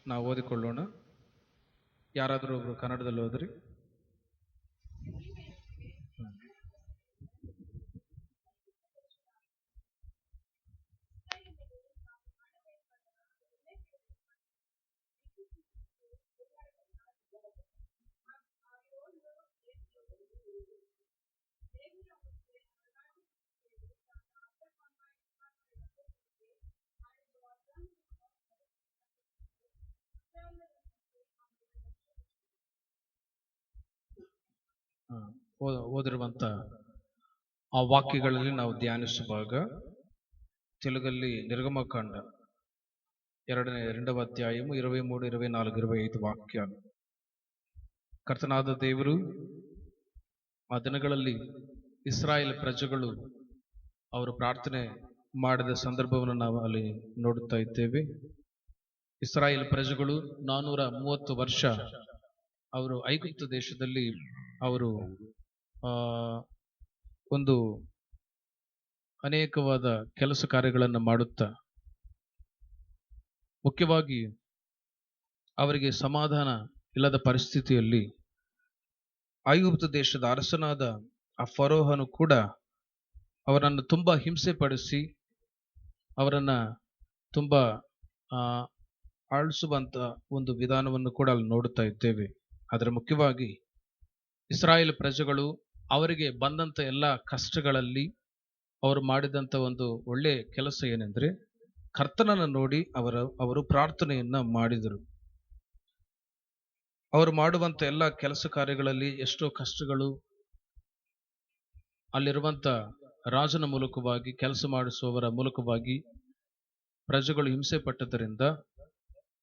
ನಾವು ಓದಿಕೊಳ್ಳೋಣ. ಯಾರಾದರೂ ಒಬ್ರು ಕನ್ನಡದಲ್ಲಿ ಓದ್ರಿ. ಓದಿರುವಂತ ಆ ವಾಕ್ಯಗಳಲ್ಲಿ ನಾವು ಧ್ಯಾನಿಸುವಾಗ తెలుగಲ್ಲಿ నిర్గమకాండ 2వ అధ్యాయము 23, 24, 25 వాక్యాలు. ಕರ್ತನಾದ ದೇವರು ಆ ದಿನಗಳಲ್ಲಿ ಇಸ್ರಾಯೇಲ್ ಪ್ರಜೆಗಳು ಅವರು ಪ್ರಾರ್ಥನೆ ಮಾಡಿದ ಸಂದರ್ಭವನ್ನು ನಾವು ಅಲ್ಲಿ ನೋಡುತ್ತಾ ಇದ್ದೇವೆ. ಇಸ್ರಾಯೇಲ್ ಪ್ರಜೆಗಳು 430 ವರ್ಷ ಅವರು ಐಗುಪ್ತ ದೇಶದಲ್ಲಿ ಅವರು ಒಂದು ಅನೇಕವಾದ ಕೆಲಸ ಕಾರ್ಯಗಳನ್ನು ಮಾಡುತ್ತಾ, ಮುಖ್ಯವಾಗಿ ಅವರಿಗೆ ಸಮಾಧಾನ ಇಲ್ಲದ ಪರಿಸ್ಥಿತಿಯಲ್ಲಿ ಐಗುಪ್ತ ದೇಶದ ಅರಸನಾದ ಆ ಫರೋಹನು ಕೂಡ ಅವರನ್ನು ತುಂಬಾ ಹಿಂಸೆ ಪಡಿಸಿ ಅವರನ್ನ ತುಂಬಾ ಆಳಿಸುವಂತ ಒಂದು ವಿಧಾನವನ್ನು ಕೂಡ ಅಲ್ಲಿ ನೋಡುತ್ತಾ ಇದ್ದೇವೆ. ಆದರೆ ಮುಖ್ಯವಾಗಿ ಇಸ್ರಾಯೇಲ್ ಪ್ರಜೆಗಳು ಅವರಿಗೆ ಬಂದಂತ ಎಲ್ಲ ಕಷ್ಟಗಳಲ್ಲಿ ಅವರು ಮಾಡಿದಂತ ಒಂದು ಒಳ್ಳೆ ಕೆಲಸ ಏನೆಂದ್ರೆ, ಕರ್ತನನ್ನು ನೋಡಿ ಅವರು ಪ್ರಾರ್ಥನೆಯನ್ನ ಮಾಡಿದರು. ಅವರು ಮಾಡುವಂತ ಎಲ್ಲ ಕೆಲಸ ಕಾರ್ಯಗಳಲ್ಲಿ ಎಷ್ಟೋ ಕಷ್ಟಗಳು, ಅಲ್ಲಿರುವಂತ ರಾಜನ ಮೂಲಕವಾಗಿ, ಕೆಲಸ ಮಾಡಿಸುವವರ ಮೂಲಕವಾಗಿ ಪ್ರಜೆಗಳು ಹಿಂಸೆ ಪಟ್ಟದರಿಂದ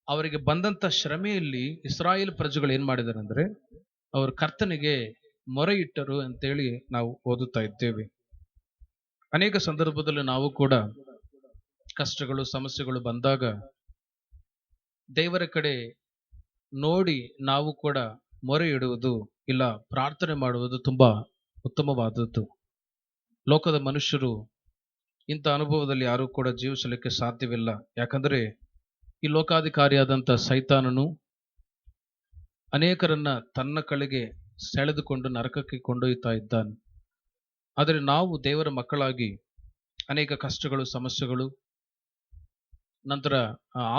ಅವರಿಗೆ ಬಂದಂತ ಶ್ರಮೆಯಲ್ಲಿ ಇಸ್ರಾಯೇಲ್ ಪ್ರಜೆಗಳು ಏನ್ ಮಾಡಿದ್ದಾರೆ ಅಂದ್ರೆ, ಅವರು ಕರ್ತನಿಗೆ ಮೊರೆ ಇಟ್ಟರು ಅಂತೇಳಿ ನಾವು ಓದುತ್ತಾ ಇದ್ದೇವೆ. ಅನೇಕ ಸಂದರ್ಭದಲ್ಲಿ ನಾವು ಕೂಡ ಕಷ್ಟಗಳು, ಸಮಸ್ಯೆಗಳು ಬಂದಾಗ ದೇವರ ಕಡೆ ನೋಡಿ ನಾವು ಕೂಡ ಮೊರೆ ಇಡುವುದು ಇಲ್ಲ ಪ್ರಾರ್ಥನೆ ಮಾಡುವುದು ತುಂಬಾ ಉತ್ತಮವಾದದ್ದು. ಲೋಕದ ಮನುಷ್ಯರು ಇಂಥ ಅನುಭವದಲ್ಲಿ ಯಾರೂ ಕೂಡ ಜೀವಿಸಲಿಕ್ಕೆ ಸಾಧ್ಯವಿಲ್ಲ. ಯಾಕಂದ್ರೆ ಈ ಲೋಕಾಧಿಕಾರಿಯಾದಂಥ ಸೈತಾನನು ಅನೇಕರನ್ನ ತನ್ನ ಕಡೆಗೆ ಸೆಳೆದುಕೊಂಡು ನರಕಕ್ಕೆ ಕೊಂಡೊಯ್ತಾ ಇದ್ದಾನೆ. ಆದರೆ ನಾವು ದೇವರ ಮಕ್ಕಳಾಗಿ ಅನೇಕ ಕಷ್ಟಗಳು, ಸಮಸ್ಯೆಗಳು, ನಂತರ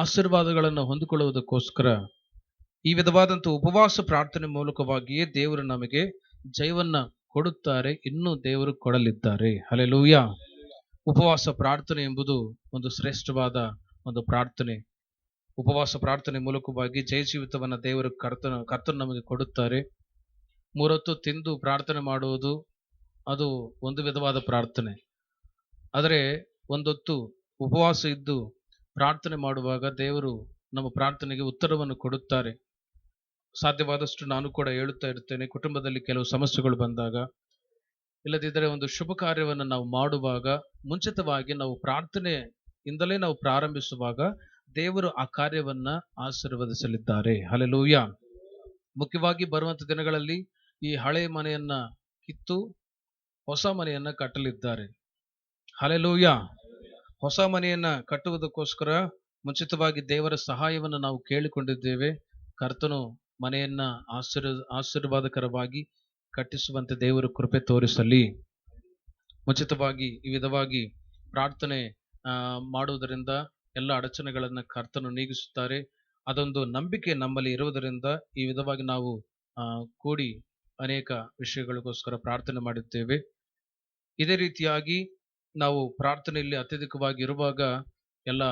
ಆಶೀರ್ವಾದಗಳನ್ನು ಹೊಂದಿಕೊಳ್ಳುವುದಕ್ಕೋಸ್ಕರ ಈ ವಿಧವಾದಂಥ ಉಪವಾಸ ಪ್ರಾರ್ಥನೆ ಮೂಲಕವಾಗಿಯೇ ದೇವರು ನಮಗೆ ಜಯವನ್ನ ಕೊಡುತ್ತಾರೆ, ಇನ್ನೂ ದೇವರು ಕೊಡಲಿದ್ದಾರೆ. ಹಲ್ಲೆಲೂಯಾ. ಉಪವಾಸ ಪ್ರಾರ್ಥನೆ ಎಂಬುದು ಒಂದು ಶ್ರೇಷ್ಠವಾದ ಒಂದು ಪ್ರಾರ್ಥನೆ. ಉಪವಾಸ ಪ್ರಾರ್ಥನೆ ಮೂಲಕವಾಗಿ ಜಯ ಜೀವಿತವನ್ನ ದೇವರು ಕರ್ತನು ನಮಗೆ ಕೊಡುತ್ತಾರೆ. 3 ಹೊತ್ತು ತಿಂದು ಪ್ರಾರ್ಥನೆ ಮಾಡುವುದು ಅದು ಒಂದು ವಿಧವಾದ ಪ್ರಾರ್ಥನೆ. ಆದರೆ ಒಂದೊತ್ತು ಉಪವಾಸ ಇದ್ದು ಪ್ರಾರ್ಥನೆ ಮಾಡುವಾಗ ದೇವರು ನಮ್ಮ ಪ್ರಾರ್ಥನೆಗೆ ಉತ್ತರವನ್ನು ಕೊಡುತ್ತಾರೆ. ಸಾಧ್ಯವಾದಷ್ಟು ನಾನು ಕೂಡ ಹೇಳುತ್ತಾ ಇರ್ತೇನೆ, ಕುಟುಂಬದಲ್ಲಿ ಕೆಲವು ಸಮಸ್ಯೆಗಳು ಬಂದಾಗ, ಇಲ್ಲದಿದ್ದರೆ ಒಂದು ಶುಭ ಕಾರ್ಯವನ್ನು ನಾವು ಮಾಡುವಾಗ ಮುಂಚಿತವಾಗಿ ನಾವು ಪ್ರಾರ್ಥನೆಯಿಂದಲೇ ನಾವು ಪ್ರಾರಂಭಿಸುವಾಗ ದೇವರು ಆ ಕಾರ್ಯವನ್ನ ಆಶೀರ್ವದಿಸಲಿದ್ದಾರೆ. ಹಲ್ಲೆಲೂಯಾ. ಮುಖ್ಯವಾಗಿ ಬರುವಂತ ದಿನಗಳಲ್ಲಿ ಈ ಹಳೆ ಮನೆಯನ್ನ ಕಿತ್ತು ಹೊಸ ಮನೆಯನ್ನ ಕಟ್ಟಲಿದ್ದಾರೆ. ಹಲ್ಲೆಲೂಯಾ. ಹೊಸ ಮನೆಯನ್ನ ಕಟ್ಟುವುದಕ್ಕೋಸ್ಕರ ಮುಂಚಿತವಾಗಿ ದೇವರ ಸಹಾಯವನ್ನು ನಾವು ಕೇಳಿಕೊಂಡಿದ್ದೇವೆ. ಕರ್ತನು ಮನೆಯನ್ನ ಆಶೀರ್ವಾದಕರವಾಗಿ ಕಟ್ಟಿಸುವಂತೆ ದೇವರು ಕೃಪೆ ತೋರಿಸಲಿ. ಮುಂಚಿತವಾಗಿ ಈ ವಿಧವಾಗಿ ಪ್ರಾರ್ಥನೆ ಮಾಡುವುದರಿಂದ ಎಲ್ಲ ಅಡಚಣೆಗಳನ್ನ ಕರ್ತನು ನೀಗಿಸುತ್ತಾರೆ. ಅದೊಂದು ನಂಬಿಕೆ ನಮ್ಮಲ್ಲಿ ಇರುವುದರಿಂದ ಈ ವಿಧವಾಗಿ ನಾವು ಕೂಡಿ ಅನೇಕ ವಿಷಯಗಳಿಗೋಸ್ಕರ ಪ್ರಾರ್ಥನೆ ಮಾಡುತ್ತೇವೆ. ಇದೇ ರೀತಿಯಾಗಿ ನಾವು ಪ್ರಾರ್ಥನೆಯಲ್ಲಿ ಅತ್ಯಧಿಕವಾಗಿ ಇರುವಾಗ ಎಲ್ಲ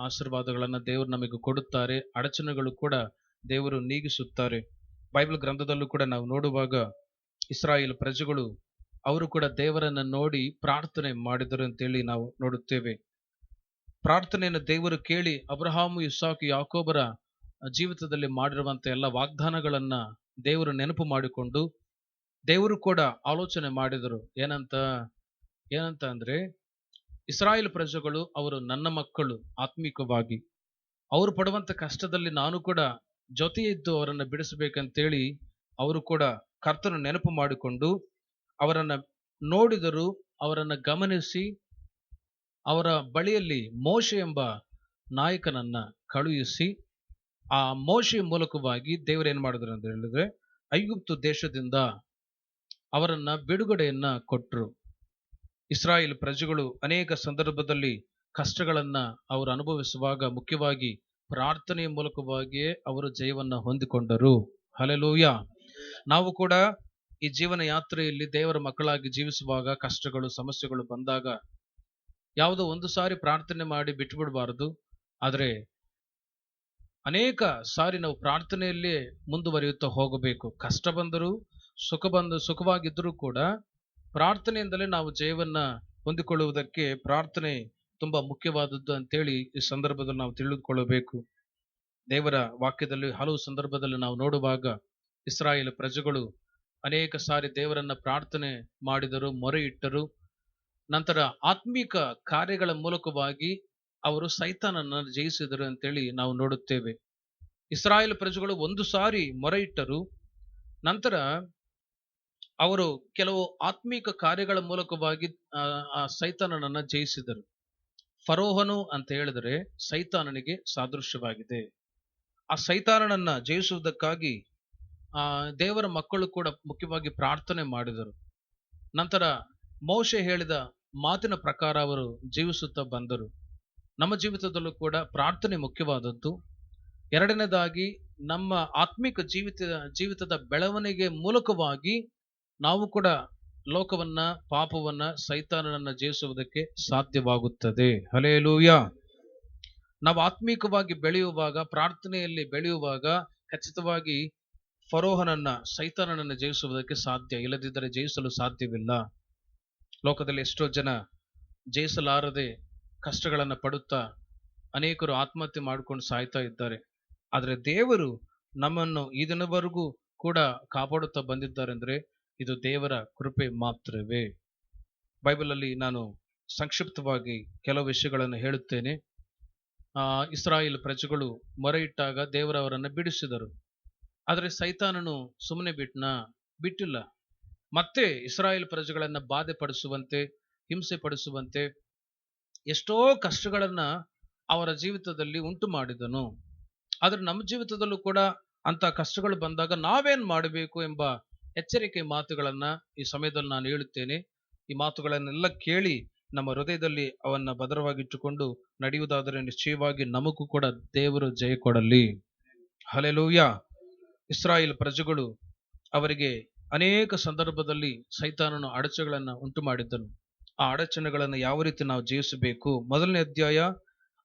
ಆಶೀರ್ವಾದಗಳನ್ನ ದೇವರು ನಮಗೆ ಕೊಡುತ್ತಾರೆ, ಅಡಚಣೆಗಳು ಕೂಡ ದೇವರು ನೀಗಿಸುತ್ತಾರೆ. ಬೈಬಲ್ ಗ್ರಂಥದಲ್ಲೂ ಕೂಡ ನಾವು ನೋಡುವಾಗ ಇಸ್ರಾಯೇಲ್ ಪ್ರಜೆಗಳು ಅವರು ಕೂಡ ದೇವರನ್ನ ನೋಡಿ ಪ್ರಾರ್ಥನೆ ಮಾಡಿದರು ಅಂತೇಳಿ ನಾವು ನೋಡುತ್ತೇವೆ. ಪ್ರಾರ್ಥನೆಯನ್ನು ದೇವರು ಕೇಳಿ ಅಬ್ರಹಾಮು, ಇಸಾಕು, ಯಾಕೋಬರ ಜೀವಿತದಲ್ಲಿ ಮಾಡಿರುವಂತ ಎಲ್ಲ ವಾಗ್ದಾನಗಳನ್ನ ದೇವರು ನೆನಪು ಮಾಡಿಕೊಂಡು ದೇವರು ಕೂಡ ಆಲೋಚನೆ ಮಾಡಿದರು. ಏನಂತ ಅಂದ್ರೆ, ಇಸ್ರಾಯೇಲ್ ಪ್ರಜೆಗಳು ಅವರು ನನ್ನ ಮಕ್ಕಳು ಆತ್ಮಿಕವಾಗಿ, ಅವರು ಪಡುವಂತ ಕಷ್ಟದಲ್ಲಿ ನಾನು ಕೂಡ ಜೊತೆ ಇದ್ದು ಅವರನ್ನು ಬಿಡಿಸಬೇಕಂತೇಳಿ ಅವರು ಕೂಡ ಕರ್ತನ ನೆನಪು ಮಾಡಿಕೊಂಡು ಅವರನ್ನ ನೋಡಿದರು, ಅವರನ್ನ ಗಮನಿಸಿ ಅವರ ಬಳಿಯಲ್ಲಿ ಮೋಶೆ ಎಂಬ ನಾಯಕನನ್ನ ಕಳುಹಿಸಿ ಆ ಮೋಶೆಯ ಮೂಲಕವಾಗಿ ದೇವರು ಏನ್ ಮಾಡಿದ್ರು ಅಂತ ಹೇಳಿದ್ರೆ, ಐಗುಪ್ತು ದೇಶದಿಂದ ಅವರನ್ನ ಬಿಡುಗಡೆಯನ್ನ ಕೊಟ್ಟರು. ಇಸ್ರಾಯೇಲ್ ಪ್ರಜೆಗಳು ಅನೇಕ ಸಂದರ್ಭದಲ್ಲಿ ಕಷ್ಟಗಳನ್ನ ಅವರು ಅನುಭವಿಸುವಾಗ ಮುಖ್ಯವಾಗಿ ಪ್ರಾರ್ಥನೆಯ ಮೂಲಕವಾಗಿಯೇ ಅವರು ಜಯವನ್ನ ಹೊಂದಿಕೊಂಡರು. ಹಲ್ಲೆಲೂಯಾ. ನಾವು ಕೂಡ ಈ ಜೀವನ ಯಾತ್ರೆಯಲ್ಲಿ ದೇವರ ಮಕ್ಕಳಾಗಿ ಜೀವಿಸುವಾಗ ಕಷ್ಟಗಳು ಸಮಸ್ಯೆಗಳು ಬಂದಾಗ ಯಾವುದೋ ಒಂದು ಸಾರಿ ಪ್ರಾರ್ಥನೆ ಮಾಡಿ ಬಿಟ್ಟು ಬಿಡಬಾರದು. ಆದರೆ ಅನೇಕ ಸಾರಿ ನಾವು ಪ್ರಾರ್ಥನೆಯಲ್ಲೇ ಮುಂದುವರಿಯುತ್ತಾ ಹೋಗಬೇಕು. ಕಷ್ಟ ಬಂದರೂ ಸುಖವಾಗಿದ್ದರೂ ಕೂಡ ಪ್ರಾರ್ಥನೆಯಿಂದಲೇ ನಾವು ಜಯವನ್ನ ಹೊಂದಿಕೊಳ್ಳುವುದಕ್ಕೆ ಪ್ರಾರ್ಥನೆ ತುಂಬಾ ಮುಖ್ಯವಾದದ್ದು ಅಂತೇಳಿ ಈ ಸಂದರ್ಭದಲ್ಲಿ ನಾವು ತಿಳಿದುಕೊಳ್ಳಬೇಕು. ದೇವರ ವಾಕ್ಯದಲ್ಲಿ ಹಲವು ಸಂದರ್ಭದಲ್ಲಿ ನಾವು ನೋಡುವಾಗ ಇಸ್ರಾಯೇಲ್ ಪ್ರಜೆಗಳು ಅನೇಕ ಸಾರಿ ದೇವರನ್ನ ಪ್ರಾರ್ಥನೆ ಮಾಡಿದರು, ಮೊರೆ ಇಟ್ಟರು. ನಂತರ ಆತ್ಮಿಕ ಕಾರ್ಯಗಳ ಮೂಲಕವಾಗಿ ಅವರು ಸೈತಾನನ್ನ ಜಯಿಸಿದರು ಅಂತೇಳಿ ನಾವು ನೋಡುತ್ತೇವೆ. ಇಸ್ರಾಯೇಲ್ ಪ್ರಜೆಗಳು ಒಂದು ಸಾರಿ ಮೊರೆ ಇಟ್ಟರು, ನಂತರ ಅವರು ಕೆಲವು ಆತ್ಮಿಕ ಕಾರ್ಯಗಳ ಮೂಲಕವಾಗಿ ಆ ಸೈತಾನನನ್ನ ಜಯಿಸಿದರು. ಫರೋಹನು ಅಂತ ಹೇಳಿದರೆ ಸೈತಾನನಿಗೆ ಸಾದೃಶ್ಯವಾಗಿದೆ. ಆ ಸೈತಾನನನ್ನ ಜಯಿಸುವುದಕ್ಕಾಗಿ ದೇವರ ಮಕ್ಕಳು ಕೂಡ ಮುಖ್ಯವಾಗಿ ಪ್ರಾರ್ಥನೆ ಮಾಡಿದರು. ನಂತರ ಮೋಶೆ ಹೇಳಿದ ಮಾತಿನ ಪ್ರಕಾರ ಅವರು ಜೀವಿಸುತ್ತಾ ಬಂದರು. ನಮ್ಮ ಜೀವಿತದಲ್ಲೂ ಕೂಡ ಪ್ರಾರ್ಥನೆ ಮುಖ್ಯವಾದದ್ದು. ಎರಡನೇದಾಗಿ ನಮ್ಮ ಆತ್ಮಿಕ ಜೀವಿತದ ಬೆಳವಣಿಗೆ ಮೂಲಕವಾಗಿ ನಾವು ಕೂಡ ಲೋಕವನ್ನ, ಪಾಪವನ್ನ, ಸೈತಾನನನ್ನ ಜಯಿಸುವುದಕ್ಕೆ ಸಾಧ್ಯವಾಗುತ್ತದೆ. ಹಲ್ಲೆಲೂಯಾ. ನಾವು ಆತ್ಮಿಕವಾಗಿ ಬೆಳೆಯುವಾಗ, ಪ್ರಾರ್ಥನೆಯಲ್ಲಿ ಬೆಳೆಯುವಾಗ ಖಚಿತವಾಗಿ ಫರೋಹನನ್ನ, ಸೈತಾನನನ್ನ ಜಯಿಸುವುದಕ್ಕೆ ಸಾಧ್ಯ. ಇಲ್ಲದಿದ್ದರೆ ಜಯಿಸಲು ಸಾಧ್ಯವಿಲ್ಲ. ಲೋಕದಲ್ಲಿ ಎಷ್ಟೋ ಜನ ಜಯಿಸಲಾರದೆ ಕಷ್ಟಗಳನ್ನ ಪಡುತ್ತಾ ಅನೇಕರು ಆತ್ಮಹತ್ಯೆ ಮಾಡಿಕೊಂಡು ಸಾಯ್ತಾ ಇದ್ದಾರೆ. ಆದರೆ ದೇವರು ನಮ್ಮನ್ನು ಈ ದಿನವರೆಗೂ ಕೂಡ ಕಾಪಾಡುತ್ತಾ ಬಂದಿದ್ದಾರೆ ಅಂದ್ರೆ ಇದು ದೇವರ ಕೃಪೆ ಮಾತ್ರವೇ. ಬೈಬಲ್ ಅಲ್ಲಿ ನಾನು ಸಂಕ್ಷಿಪ್ತವಾಗಿ ಕೆಲವು ವಿಷಯಗಳನ್ನು ಹೇಳುತ್ತೇನೆ. ಇಸ್ರಾಯೇಲ್ ಪ್ರಜೆಗಳು ಮೊರೆ ಇಟ್ಟಾಗ ದೇವರವರನ್ನು ಬಿಡಿಸಿದರು. ಆದರೆ ಸೈತಾನನು ಸುಮ್ಮನೆ ಬಿಟ್ಟಿಲ್ಲ. ಮತ್ತೆ ಇಸ್ರಾಯೇಲ್ ಪ್ರಜೆಗಳನ್ನ ಬಾಧೆ ಪಡಿಸುವಂತೆ, ಹಿಂಸೆ ಪಡಿಸುವಂತೆ ಎಷ್ಟೋ ಕಷ್ಟಗಳನ್ನ ಅವರ ಜೀವಿತದಲ್ಲಿ ಉಂಟು ಮಾಡಿದನು. ಆದ್ರೆ ನಮ್ಮ ಜೀವಿತದಲ್ಲೂ ಕೂಡ ಅಂತ ಕಷ್ಟಗಳು ಬಂದಾಗ ನಾವೇನ್ ಮಾಡಬೇಕು ಎಂಬ ಎಚ್ಚರಿಕೆ ಮಾತುಗಳನ್ನ ಈ ಸಮಯದಲ್ಲಿ ನಾನು ಹೇಳುತ್ತೇನೆ. ಈ ಮಾತುಗಳನ್ನೆಲ್ಲ ಕೇಳಿ ನಮ್ಮ ಹೃದಯದಲ್ಲಿ ಅವನ್ನ ಭದ್ರವಾಗಿಟ್ಟುಕೊಂಡು ನಡೆಯುವುದಾದರೆ ನಿಶ್ಚಯವಾಗಿ ನಮಗೂ ಕೂಡ ದೇವರು ಜಯ ಕೊಡಲಿ. ಹಲ್ಲೆಲೂಯಾ. ಇಸ್ರಾಯೇಲ್ ಪ್ರಜೆಗಳು ಅವರಿಗೆ ಅನೇಕ ಸಂದರ್ಭದಲ್ಲಿ ಸೈತಾನನು ಅಡಚಣೆಗಳನ್ನ ಉಂಟು ಮಾಡಿದ್ದನು. ಆ ಅಡಚಣೆಗಳನ್ನು ಯಾವ ರೀತಿ ನಾವು ಜಯಿಸಬೇಕು? 1ನೇ ಅಧ್ಯಾಯ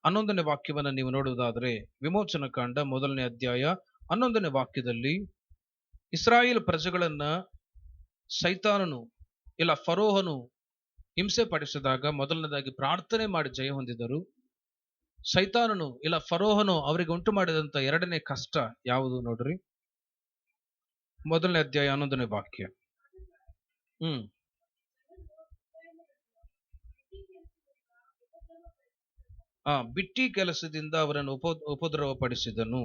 11ನೇ ವಾಕ್ಯವನ್ನ ನೀವು ನೋಡುವುದಾದರೆ, ವಿಮೋಚನ ಕಾಂಡ 1ನೇ ಅಧ್ಯಾಯ 11ನೇ ವಾಕ್ಯದಲ್ಲಿ ಇಸ್ರಾಯೇಲ್ ಪ್ರಜೆಗಳನ್ನ ಸೈತಾನನು ಇಲ್ಲ ಫರೋಹನು ಹಿಂಸೆ ಪಡಿಸಿದಾಗ ಮೊದಲನೇದಾಗಿ ಪ್ರಾರ್ಥನೆ ಮಾಡಿ ಜಯ ಹೊಂದಿದರು. ಸೈತಾನನು ಇಲ್ಲ ಫರೋಹನು ಅವರಿಗೆ ಉಂಟು ಮಾಡಿದಂತ ಎರಡನೇ ಕಷ್ಟ ಯಾವುದು ನೋಡ್ರಿ. 1ನೇ ಅಧ್ಯಾಯ 11ನೇ ವಾಕ್ಯ. ಬಿಟ್ಟಿ ಕೆಲಸದಿಂದ ಅವರನ್ನು ಉಪದ್ರವ ಪಡಿಸಿದನು.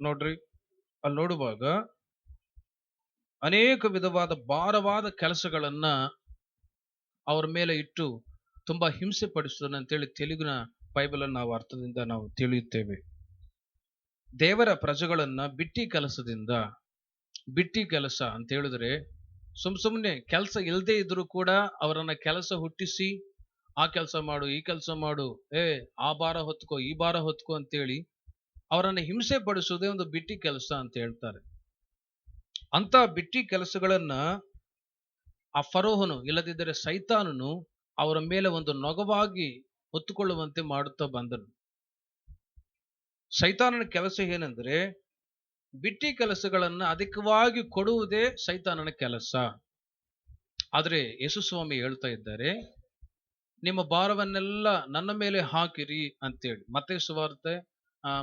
ನೋಡ್ರಿ, ಅಲ್ಲಿ ನೋಡುವಾಗ ಅನೇಕ ವಿಧವಾದ ಭಾರವಾದ ಕೆಲಸಗಳನ್ನ ಅವ್ರ ಮೇಲೆ ಇಟ್ಟು ತುಂಬಾ ಹಿಂಸೆ ಪಡಿಸುತ್ತಾನೆ ಅಂತೇಳಿ ತೆಲುಗಿನ ಬೈಬಲ್ ಅನ್ನು ನಾವು ಅರ್ಥದಿಂದ ನಾವು ತಿಳಿಯುತ್ತೇವೆ. ದೇವರ ಪ್ರಜೆಗಳನ್ನ ಬಿಟ್ಟಿ ಕೆಲಸ ಅಂತ ಹೇಳಿದ್ರೆ ಸುಮ್ಮನೆ ಕೆಲಸ ಇಲ್ಲದೆ ಇದ್ರು ಕೂಡ ಅವರನ್ನ ಕೆಲಸ ಹುಟ್ಟಿಸಿ ಆ ಕೆಲಸ ಮಾಡು, ಈ ಕೆಲಸ ಮಾಡು, ಆ ಭಾರ ಹೊತ್ಕೋ, ಈ ಭಾರ ಹೊತ್ಕೋ ಅಂತೇಳಿ ಅವರನ್ನ ಹಿಂಸೆ ಪಡಿಸುವುದೇ ಒಂದು ಬಿಟ್ಟಿ ಕೆಲಸ ಅಂತ ಹೇಳ್ತಾರೆ. ಅಂತ ಬಿಟ್ಟಿ ಕೆಲಸಗಳನ್ನ ಆ ಫರೋಹನು ಇಲ್ಲದಿದ್ದರೆ ಸೈತಾನನು ಅವರ ಮೇಲೆ ಒಂದು ನೊಗವಾಗಿ ಹೊತ್ತುಕೊಳ್ಳುವಂತೆ ಮಾಡುತ್ತಾ ಬಂದನು. ಸೈತಾನನ ಕೆಲಸ ಏನಂದ್ರೆ ಬಿಟ್ಟಿ ಕೆಲಸಗಳನ್ನ ಅಧಿಕವಾಗಿ ಕೊಡುವುದೇ ಸೈತಾನನ ಕೆಲಸ. ಆದ್ರೆ ಯೇಸು ಸ್ವಾಮಿ ಹೇಳ್ತಾ ಇದ್ದಾರೆ, ನಿಮ್ಮ ಭಾರವನ್ನೆಲ್ಲ ನನ್ನ ಮೇಲೆ ಹಾಕಿರಿ ಅಂತೇಳಿ.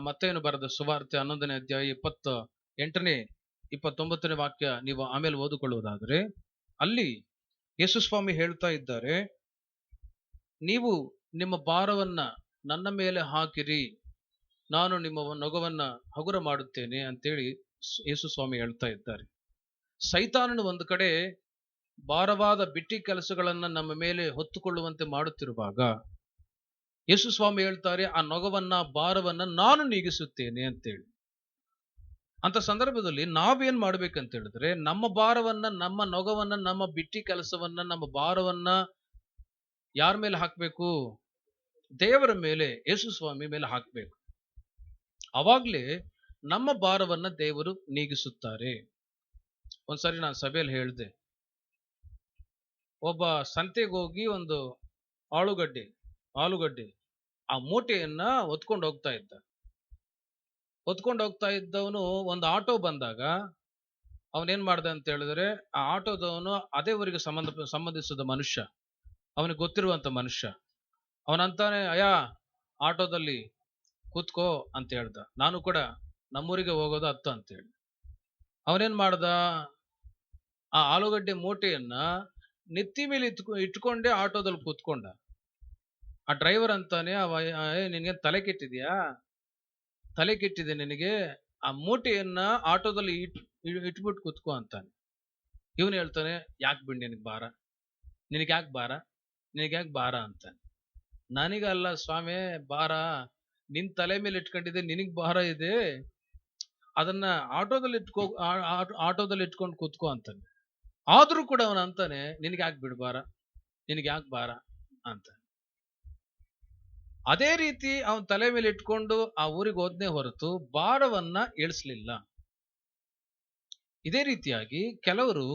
ಮತ್ತೇನು ಬರೆದ ಸುವಾರ್ತೆ 11ನೇ ಅಧ್ಯಾಯ 28ನೇ 29ನೇ ವಾಕ್ಯ ನೀವು ಆಮೇಲೆ ಓದಿಕೊಳ್ಳುವುದಾದ್ರೆ ಅಲ್ಲಿ ಯೇಸು ಸ್ವಾಮಿ ಹೇಳ್ತಾ ಇದ್ದಾರೆ, ನೀವು ನಿಮ್ಮ ಭಾರವನ್ನ ನನ್ನ ಮೇಲೆ ಹಾಕಿರಿ, ನಾನು ನಿಮ್ಮ ನೊಗವನ್ನ ಹಗುರ ಮಾಡುತ್ತೇನೆ ಅಂತೇಳಿ ಯೇಸು ಸ್ವಾಮಿ ಹೇಳ್ತಾ ಇದ್ದಾರೆ. ಸೈತಾನನು ಒಂದು ಕಡೆ ಭಾರವಾದ ಬಿಟ್ಟಿ ಕೆಲಸಗಳನ್ನ ನಮ್ಮ ಮೇಲೆ ಹೊತ್ತುಕೊಳ್ಳುವಂತೆ ಮಾಡುತ್ತಿರುವಾಗ ಯೇಸು ಸ್ವಾಮಿ ಹೇಳ್ತಾರೆ, ಆ ನೊಗವನ್ನ ಭಾರವನ್ನ ನಾನು ನೀಗಿಸುತ್ತೇನೆ ಅಂತೇಳಿ. ಅಂತ ಸಂದರ್ಭದಲ್ಲಿ ನಾವೇನ್ ಮಾಡ್ಬೇಕಂತ ಹೇಳಿದ್ರೆ, ನಮ್ಮ ಭಾರವನ್ನ, ನಮ್ಮ ನೊಗವನ್ನ, ನಮ್ಮ ಬಿಟ್ಟಿ ಕೆಲಸವನ್ನ, ನಮ್ಮ ಭಾರವನ್ನ ಯಾರ ಮೇಲೆ ಹಾಕ್ಬೇಕು? ದೇವರ ಮೇಲೆ, ಯೇಸು ಸ್ವಾಮಿ ಮೇಲೆ ಹಾಕ್ಬೇಕು. ಅವಾಗ್ಲೇ ನಮ್ಮ ಭಾರವನ್ನ ದೇವರು ನೀಗಿಸುತ್ತಾರೆ. ಒಂದ್ಸರಿ ನಾನು ಸಭೆಯಲ್ಲಿ ಹೇಳಿದೆ, ಒಬ್ಬ ಸಂತೆಗೆ ಹೋಗಿ ಒಂದು ಆಲೂಗಡ್ಡೆ ಆ ಮೂಟೆಯನ್ನ ಹೊತ್ಕೊಂಡು ಹೋಗ್ತಾ ಇದ್ದವನು ಒಂದು ಆಟೋ ಬಂದಾಗ ಅವನೇನ್ ಮಾಡ್ದ ಅಂತ ಹೇಳಿದ್ರೆ, ಆ ಆಟೋದವನು ಅದೇ ಊರಿಗೆ ಸಂಬಂಧಿಸಿದ ಮನುಷ್ಯ, ಅವನಿಗೆ ಗೊತ್ತಿರುವಂತ ಮನುಷ್ಯ. ಅವನಂತಾನೆ, ಅಯ್ಯ ಆಟೋದಲ್ಲಿ ಕೂತ್ಕೋ ಅಂತ ಹೇಳ್ದ. ನಾನು ಕೂಡ ನಮ್ಮೂರಿಗೆ ಹೋಗೋದು ಹತ್ತು ಅಂತೇಳಿ. ಅವನೇನ್ ಮಾಡ್ದ, ಆ ಆಲೂಗಡ್ಡೆ ಮೂಟೆಯನ್ನ ನೆತ್ತಿ ಮೇಲೆ ಇಟ್ಕೊಂಡೆ ಆಟೋದಲ್ಲಿ ಕೂತ್ಕೊಂಡ. ಆ ಡ್ರೈವರ್ ಅಂತಾನೆ, ನಿನ್ಗೆ ತಲೆ ಕೆಟ್ಟಿದೆ ನಿನಗೆ, ಆ ಮೂಟೆಯನ್ನ ಆಟೋದಲ್ಲಿ ಇಟ್ಬಿಟ್ಟು ಕೂತ್ಕೋ ಅಂತಾನೆ. ಇವನು ಹೇಳ್ತಾನೆ, ಯಾಕೆ ಬಿಡಿ ನಿನಗೆ ಯಾಕೆ ಭಾರ ಅಂತಾನೆ. ನನಗಲ್ಲ ಸ್ವಾಮಿ ಭಾರ, ನಿನ್ ತಲೆ ಮೇಲೆ ಇಟ್ಕೊಂಡಿದೆ, ನಿನಗ್ ಭಾರ ಇದೆ, ಅದನ್ನ ಆಟೋದಲ್ಲಿ ಇಟ್ಕೊಂಡು ಕೂತ್ಕೋ ಅಂತಾನೆ. ಆದ್ರೂ ಕೂಡ ಅವನ ಅಂತಾನೆ, ನಿನಗೆ ಯಾಕೆ ಭಾರ ಅಂತ. ಅದೇ ರೀತಿ ಅವನ ತಲೆ ಮೇಲೆ ಇಟ್ಕೊಂಡು ಆ ಊರಿಗೆ ಹೋದ್ನೇ ಹೊರತು ಭಾರವನ್ನ ಇಳಿಸ್ಲಿಲ್ಲ. ಇದೇ ರೀತಿಯಾಗಿ ಕೆಲವರು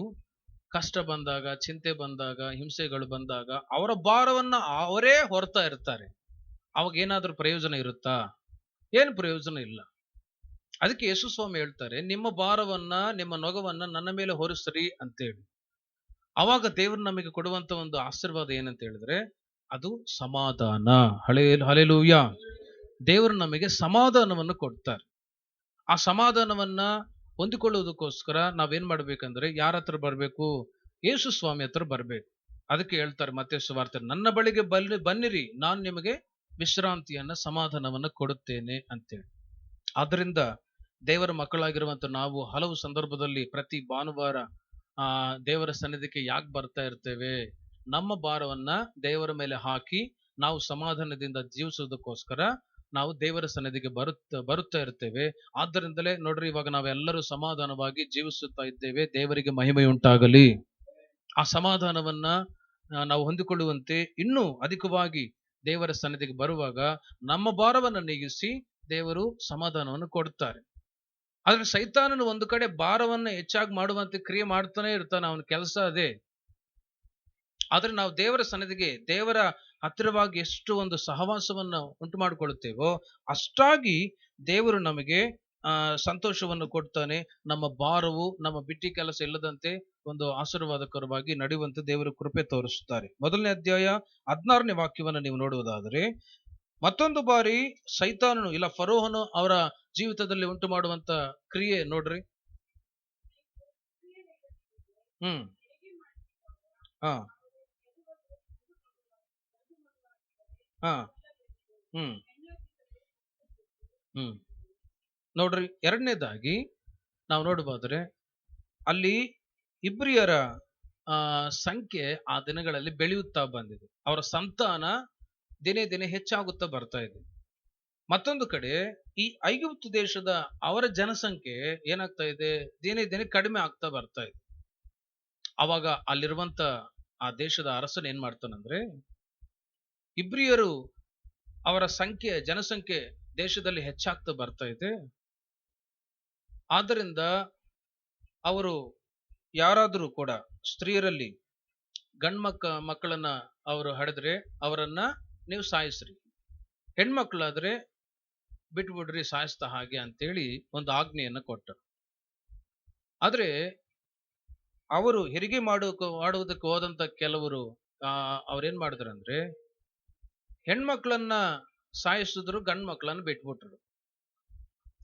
ಕಷ್ಟ ಬಂದಾಗ, ಚಿಂತೆ ಬಂದಾಗ, ಹಿಂಸೆಗಳು ಬಂದಾಗ ಅವರ ಭಾರವನ್ನ ಅವರೇ ಹೊರ್ತಾ ಇರ್ತಾರೆ. ಅವಾಗ ಏನಾದ್ರೂ ಪ್ರಯೋಜನ ಇರುತ್ತಾ? ಏನು ಪ್ರಯೋಜನ ಇಲ್ಲ. ಅದಕ್ಕೆ ಯೇಸು ಸ್ವಾಮಿ ಹೇಳ್ತಾರೆ, ನಿಮ್ಮ ಭಾರವನ್ನ, ನಿಮ್ಮ ನೊಗವನ್ನ ನನ್ನ ಮೇಲೆ ಹೊರಿಸ್ರಿ ಅಂತೇಳಿ. ಅವಾಗ ದೇವರು ನಮಗೆ ಕೊಡುವಂತ ಒಂದು ಆಶೀರ್ವಾದ ಏನಂತ ಹೇಳಿದ್ರೆ, ಅದು ಸಮಾಧಾನ. ಹಲ್ಲೆಲೂಯ. ದೇವರು ನಮಗೆ ಸಮಾಧಾನವನ್ನು ಕೊಡ್ತಾರೆ. ಆ ಸಮಾಧಾನವನ್ನ ಹೊಂದಿಕೊಳ್ಳುವುದಕ್ಕೋಸ್ಕರ ನಾವೇನ್ ಮಾಡ್ಬೇಕಂದ್ರೆ, ಯಾರ ಹತ್ರ ಬರ್ಬೇಕು? ಯೇಸು ಸ್ವಾಮಿ ಹತ್ರ ಬರ್ಬೇಕು. ಅದಕ್ಕೆ ಹೇಳ್ತಾರೆ ಮತ್ತೇಯು ಸುವಾರ್ತೆ, ನನ್ನ ಬಳಿಗೆ ಬನ್ನಿರಿ, ನಾನು ನಿಮಗೆ ವಿಶ್ರಾಂತಿಯನ್ನ, ಸಮಾಧಾನವನ್ನ ಕೊಡುತ್ತೇನೆ ಅಂತೇಳಿ. ಆದ್ರಿಂದ ದೇವರ ಮಕ್ಕಳಾಗಿರುವಂತ ನಾವು ಹಲವು ಸಂದರ್ಭದಲ್ಲಿ ಪ್ರತಿ ಭಾನುವಾರ ದೇವರ ಸನ್ನಿಧಿಗೆ ಯಾಕೆ ಬರ್ತಾ ಇರ್ತೇವೆ? ನಮ್ಮ ಭಾರವನ್ನ ದೇವರ ಮೇಲೆ ಹಾಕಿ ನಾವು ಸಮಾಧಾನದಿಂದ ಜೀವಿಸುವುದಕ್ಕೋಸ್ಕರ ನಾವು ದೇವರ ಸನ್ನಿಧಿಗೆ ಬರುತ್ತಾ ಇರ್ತೇವೆ. ಆದ್ದರಿಂದಲೇ ನೋಡ್ರಿ, ಇವಾಗ ನಾವೆಲ್ಲರೂ ಸಮಾಧಾನವಾಗಿ ಜೀವಿಸುತ್ತಾ ಇದ್ದೇವೆ. ದೇವರಿಗೆ ಮಹಿಮೆಯುಂಟಾಗಲಿ. ಆ ಸಮಾಧಾನವನ್ನ ನಾವು ಹೊಂದಿಕೊಳ್ಳುವಂತೆ ಇನ್ನೂ ಅಧಿಕವಾಗಿ ದೇವರ ಸನ್ನಿಧಿಗೆ ಬರುವಾಗ ನಮ್ಮ ಭಾರವನ್ನು ನೀಗಿಸಿ ದೇವರು ಸಮಾಧಾನವನ್ನು ಕೊಡುತ್ತಾರೆ. ಆದ್ರೆ ಸೈತಾನನು ಒಂದು ಕಡೆ ಭಾರವನ್ನ ಹೆಚ್ಚಾಗಿ ಮಾಡುವಂತೆ ಕ್ರಿಯೆ ಮಾಡ್ತಾನೆ ಇರ್ತಾನೆ, ಅವನ ಕೆಲಸ ಅದೇ. ಆದ್ರೆ ನಾವು ದೇವರ ಸನ್ನಿಧಿಗೆ, ದೇವರ ಹತ್ತಿರವಾಗಿ ಎಷ್ಟು ಒಂದು ಸಹವಾಸವನ್ನ ಉಂಟು ಮಾಡಿಕೊಳ್ಳುತ್ತೇವೋ ಅಷ್ಟಾಗಿ ದೇವರು ನಮಗೆ ಸಂತೋಷವನ್ನು ಕೊಡ್ತಾನೆ. ನಮ್ಮ ಭಾರವು, ನಮ್ಮ ಬಿಟ್ಟಿ ಕೆಲಸ ಇಲ್ಲದಂತೆ ಒಂದು ಆಶೀರ್ವಾದಕರವಾಗಿ ನಡೆಯುವಂತೆ ದೇವರು ಕೃಪೆ ತೋರಿಸುತ್ತಾರೆ. 1ನೇ ಅಧ್ಯಾಯ 16ನೇ ವಾಕ್ಯವನ್ನು ನೀವು ನೋಡುವುದಾದರೆ, ಮತ್ತೊಂದು ಬಾರಿ ಸೈತಾನನು ಇಲ್ಲ ಫರೋಹನು ಅವರ ಜೀವಿತದಲ್ಲಿ ಉಂಟು ಮಾಡುವಂತ ಕ್ರಿಯೆ ನೋಡ್ರಿ. ಹಾ ಹಾ ನೋಡ್ರಿ, ಎರಡನೇದಾಗಿ ನಾವು ನೋಡಬಹುದ್ರೆ ಅಲ್ಲಿ ಇಬ್ರಿಯರ ಸಂಖ್ಯೆ ಆ ದಿನಗಳಲ್ಲಿ ಬೆಳೆಯುತ್ತಾ ಬಂದಿದೆ. ಅವರ ಸಂತಾನ ದಿನೇ ದಿನೇ ಹೆಚ್ಚಾಗುತ್ತಾ ಬರ್ತಾ ಇದೆ. ಮತ್ತೊಂದು ಕಡೆ ಈ ಐಗುಪ್ತ ದೇಶದ ಅವರ ಜನಸಂಖ್ಯೆ ಏನಾಗ್ತಾ ಇದೆ? ದಿನೇ ದಿನೇ ಕಡಿಮೆ ಆಗ್ತಾ ಬರ್ತಾ ಇದೆ. ಅವಾಗ ಅಲ್ಲಿರುವಂತ ಆ ದೇಶದ ಅರಸನ್ ಏನ್ ಮಾಡ್ತಾನಂದ್ರೆ, ಇಬ್ರಿಯರು ಅವರ ಜನಸಂಖ್ಯೆ ದೇಶದಲ್ಲಿ ಹೆಚ್ಚಾಗ್ತಾ ಬರ್ತಾ ಇದೆ. ಆದ್ದರಿಂದ ಅವರು ಯಾರಾದರೂ ಕೂಡ ಸ್ತ್ರೀಯರಲ್ಲಿ ಮಕ್ಕಳನ್ನ ಅವರು ಹಡೆದ್ರೆ ಅವರನ್ನ ನೀವು ಸಾಯಿಸ್ರಿ, ಹೆಣ್ಮಕ್ಳಾದ್ರೆ ಬಿಟ್ಬಿಡ್ರಿ ಸಾಯಿಸ್ತಾ ಹಾಗೆ ಅಂತೇಳಿ ಒಂದು ಆಜ್ಞೆಯನ್ನು ಕೊಟ್ಟರು. ಆದ್ರೆ ಅವರು ಹೆರಿಗೆ ಮಾಡುವುದಕ್ಕೆ ಹೋದಂತ ಕೆಲವರು ಅವ್ರೇನ್ ಮಾಡಿದ್ರಂದ್ರೆ, ಹೆಣ್ಮಕ್ಳನ್ನ ಸಾಯಿಸಿದ್ರು, ಗಂಡ್ ಮಕ್ಳನ್ನ ಬಿಟ್ಬಿಟ್ರು.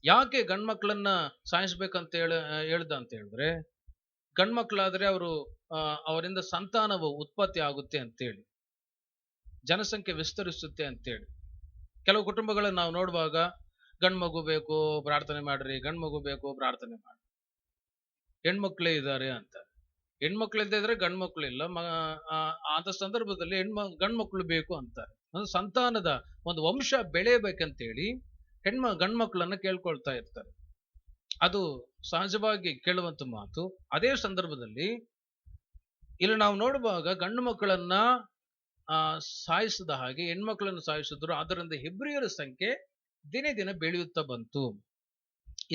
ಯಾಕೆ ಗಂಡ್ಮಕ್ಳನ್ನ ಸಾಯಿಸ್ಬೇಕಂತ ಹೇಳ್ದ ಅಂತ ಹೇಳಿದ್ರೆ, ಗಂಡ್ಮಕ್ಳಾದ್ರೆ ಅವರಿಂದ ಸಂತಾನವು ಉತ್ಪತ್ತಿ ಆಗುತ್ತೆ ಅಂತೇಳಿ, ಜನಸಂಖ್ಯೆ ವಿಸ್ತರಿಸುತ್ತೆ ಅಂತೇಳಿ. ಕೆಲವು ಕುಟುಂಬಗಳನ್ನು ನಾವು ನೋಡುವಾಗ ಗಂಡ್ ಮಗು ಬೇಕು ಪ್ರಾರ್ಥನೆ ಮಾಡ್ರಿ, ಗಂಡ್ ಮಗು ಬೇಕು ಪ್ರಾರ್ಥನೆ ಮಾಡ್ರಿ, ಹೆಣ್ಮಕ್ಳೇ ಇದ್ದಾರೆ ಅಂತ. ಹೆಣ್ಮಕ್ಳು ಇದ್ರೆ ಗಂಡ್ ಮಕ್ಳು ಇಲ್ಲ, ಅಂತ ಸಂದರ್ಭದಲ್ಲಿ ಗಂಡ್ ಮಕ್ಳು ಬೇಕು ಅಂತಾರೆ. ಒಂದು ಸಂತಾನದ ಒಂದು ವಂಶ ಬೆಳೆಯಬೇಕಂತೇಳಿ ಗಂಡ್ ಮಕ್ಳನ್ನ ಕೇಳ್ಕೊಳ್ತಾ ಇರ್ತಾರೆ. ಅದು ಸಹಜವಾಗಿ ಕೇಳುವಂತ ಮಾತು. ಅದೇ ಸಂದರ್ಭದಲ್ಲಿ ಇಲ್ಲಿ ನಾವು ನೋಡುವಾಗ ಗಂಡು ಮಕ್ಕಳನ್ನ ಸಾಯಿಸಿದ ಹಾಗೆ ಹೆಣ್ಮಕ್ಳನ್ನು ಸಾಯಿಸಿದ್ರು. ಅದರಿಂದ ಹೆಬ್ರಿಯರ ಸಂಖ್ಯೆ ದಿನೇ ದಿನ ಬೆಳೆಯುತ್ತಾ ಬಂತು.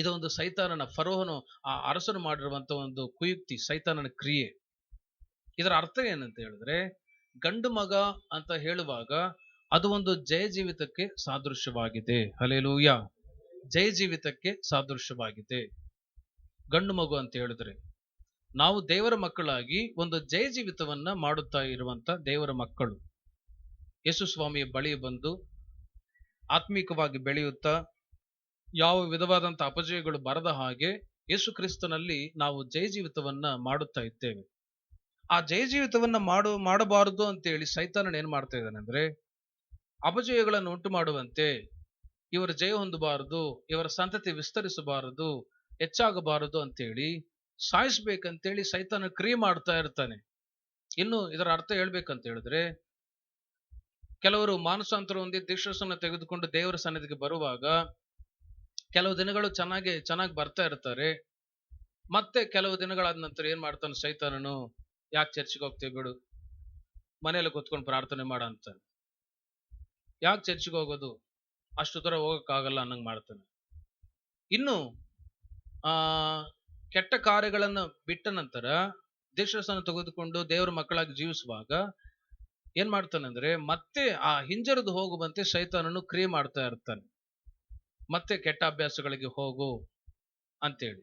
ಇದೊಂದು ಸೈತಾನನ, ಫರೋಹನು ಆ ಅರಸನು ಮಾಡಿರುವಂತ ಒಂದು ಕುಯುಕ್ತಿ, ಸೈತಾನನ ಕ್ರಿಯೆ. ಇದರ ಅರ್ಥ ಏನಂತ ಹೇಳಿದ್ರೆ, ಗಂಡು ಮಗ ಅಂತ ಹೇಳುವಾಗ ಅದು ಒಂದು ಜಯ ಜೀವಿತಕ್ಕೆ ಸಾದೃಶ್ಯವಾಗಿದೆ. ಹಲ್ಲೆಲೂಯಾ, ಜಯ ಜೀವಿತಕ್ಕೆ ಸಾದೃಶ್ಯವಾಗಿದೆ ಗಂಡು ಮಗು ಅಂತ ಹೇಳಿದ್ರೆ. ನಾವು ದೇವರ ಮಕ್ಕಳಾಗಿ ಒಂದು ಜಯ ಜೀವಿತವನ್ನ ಮಾಡುತ್ತಾ ಇರುವಂತ ದೇವರ ಮಕ್ಕಳು. ಯೇಸು ಸ್ವಾಮಿಯ ಬಳಿ ಬಂದು ಆತ್ಮಿಕವಾಗಿ ಬೆಳೆಯುತ್ತಾ ಯಾವ ವಿಧವಾದಂತ ಅಪಜಯಗಳು ಬರದ ಹಾಗೆ ಯೇಸು ಕ್ರಿಸ್ತನಲ್ಲಿ ನಾವು ಜಯ ಜೀವಿತವನ್ನ ಮಾಡುತ್ತಾ ಇದ್ದೇವೆ. ಆ ಜಯ ಜೀವಿತವನ್ನ ಮಾಡಬಾರದು ಅಂತೇಳಿ ಸೈತಾನನ ಏನ್ ಮಾಡ್ತಾ ಇದ್ದಾನೆ ಅಂದ್ರೆ, ಅಪಜಯಗಳನ್ನು ಉಂಟು ಮಾಡುವಂತೆ, ಇವರ ಜಯ ಹೊಂದಬಾರದು, ಇವರ ಸಂತತಿ ವಿಸ್ತರಿಸಬಾರದು, ಹೆಚ್ಚಾಗಬಾರದು ಅಂತೇಳಿ ಸಾಯಿಸ್ಬೇಕಂತೇಳಿ ಸೈತಾನ ಕ್ರಿಯೆ ಮಾಡ್ತಾ ಇರ್ತಾನೆ. ಇನ್ನು ಇದರ ಅರ್ಥ ಹೇಳ್ಬೇಕಂತ ಹೇಳಿದ್ರೆ, ಕೆಲವರು ಮಾನಸಾಂತರ ಹೊಂದಿ ದೀಕ್ಷಾಸನ ತೆಗೆದುಕೊಂಡು ದೇವರ ಸನ್ನಿಧಿಗೆ ಬರುವಾಗ ಕೆಲವು ದಿನಗಳು ಚೆನ್ನಾಗಿ ಬರ್ತಾ ಇರ್ತಾರೆ. ಮತ್ತೆ ಕೆಲವು ದಿನಗಳಾದ ನಂತರ ಏನ್ ಮಾಡ್ತಾನೆ ಸೈತಾನನು, ಯಾಕೆ ಚರ್ಚಿಗೆ ಹೋಗ್ತೇವೆ ಬಿಡು, ಮನೆಯಲ್ಲಿ ಕೂತ್ಕೊಂಡು ಪ್ರಾರ್ಥನೆ ಮಾಡ ಅಂತ. ಯಾಕೆ ಚರ್ಚಿಗೆ ಹೋಗೋದು, ಅಷ್ಟು ದೂರ ಹೋಗಕ್ಕಾಗಲ್ಲ ಅನ್ನಂಗ್ ಮಾಡ್ತಾನೆ. ಇನ್ನು ಕೆಟ್ಟ ಕಾರ್ಯಗಳನ್ನ ಬಿಟ್ಟ ನಂತರ ದೀಕ್ಷಾಸನ ತೆಗೆದುಕೊಂಡು ದೇವರ ಮಕ್ಕಳಾಗಿ ಜೀವಿಸುವಾಗ ಏನ್ ಮಾಡ್ತಾನೆ ಅಂದ್ರೆ, ಮತ್ತೆ ಆ ಹಿಂಜರಿದು ಹೋಗುವಂತೆ ಸೈತಾನನು ಕ್ರಿಯೆ ಮಾಡ್ತಾ ಇರ್ತಾನೆ. ಮತ್ತೆ ಕೆಟ್ಟ ಅಭ್ಯಾಸಗಳಿಗೆ ಹೋಗು ಅಂತೇಳಿ.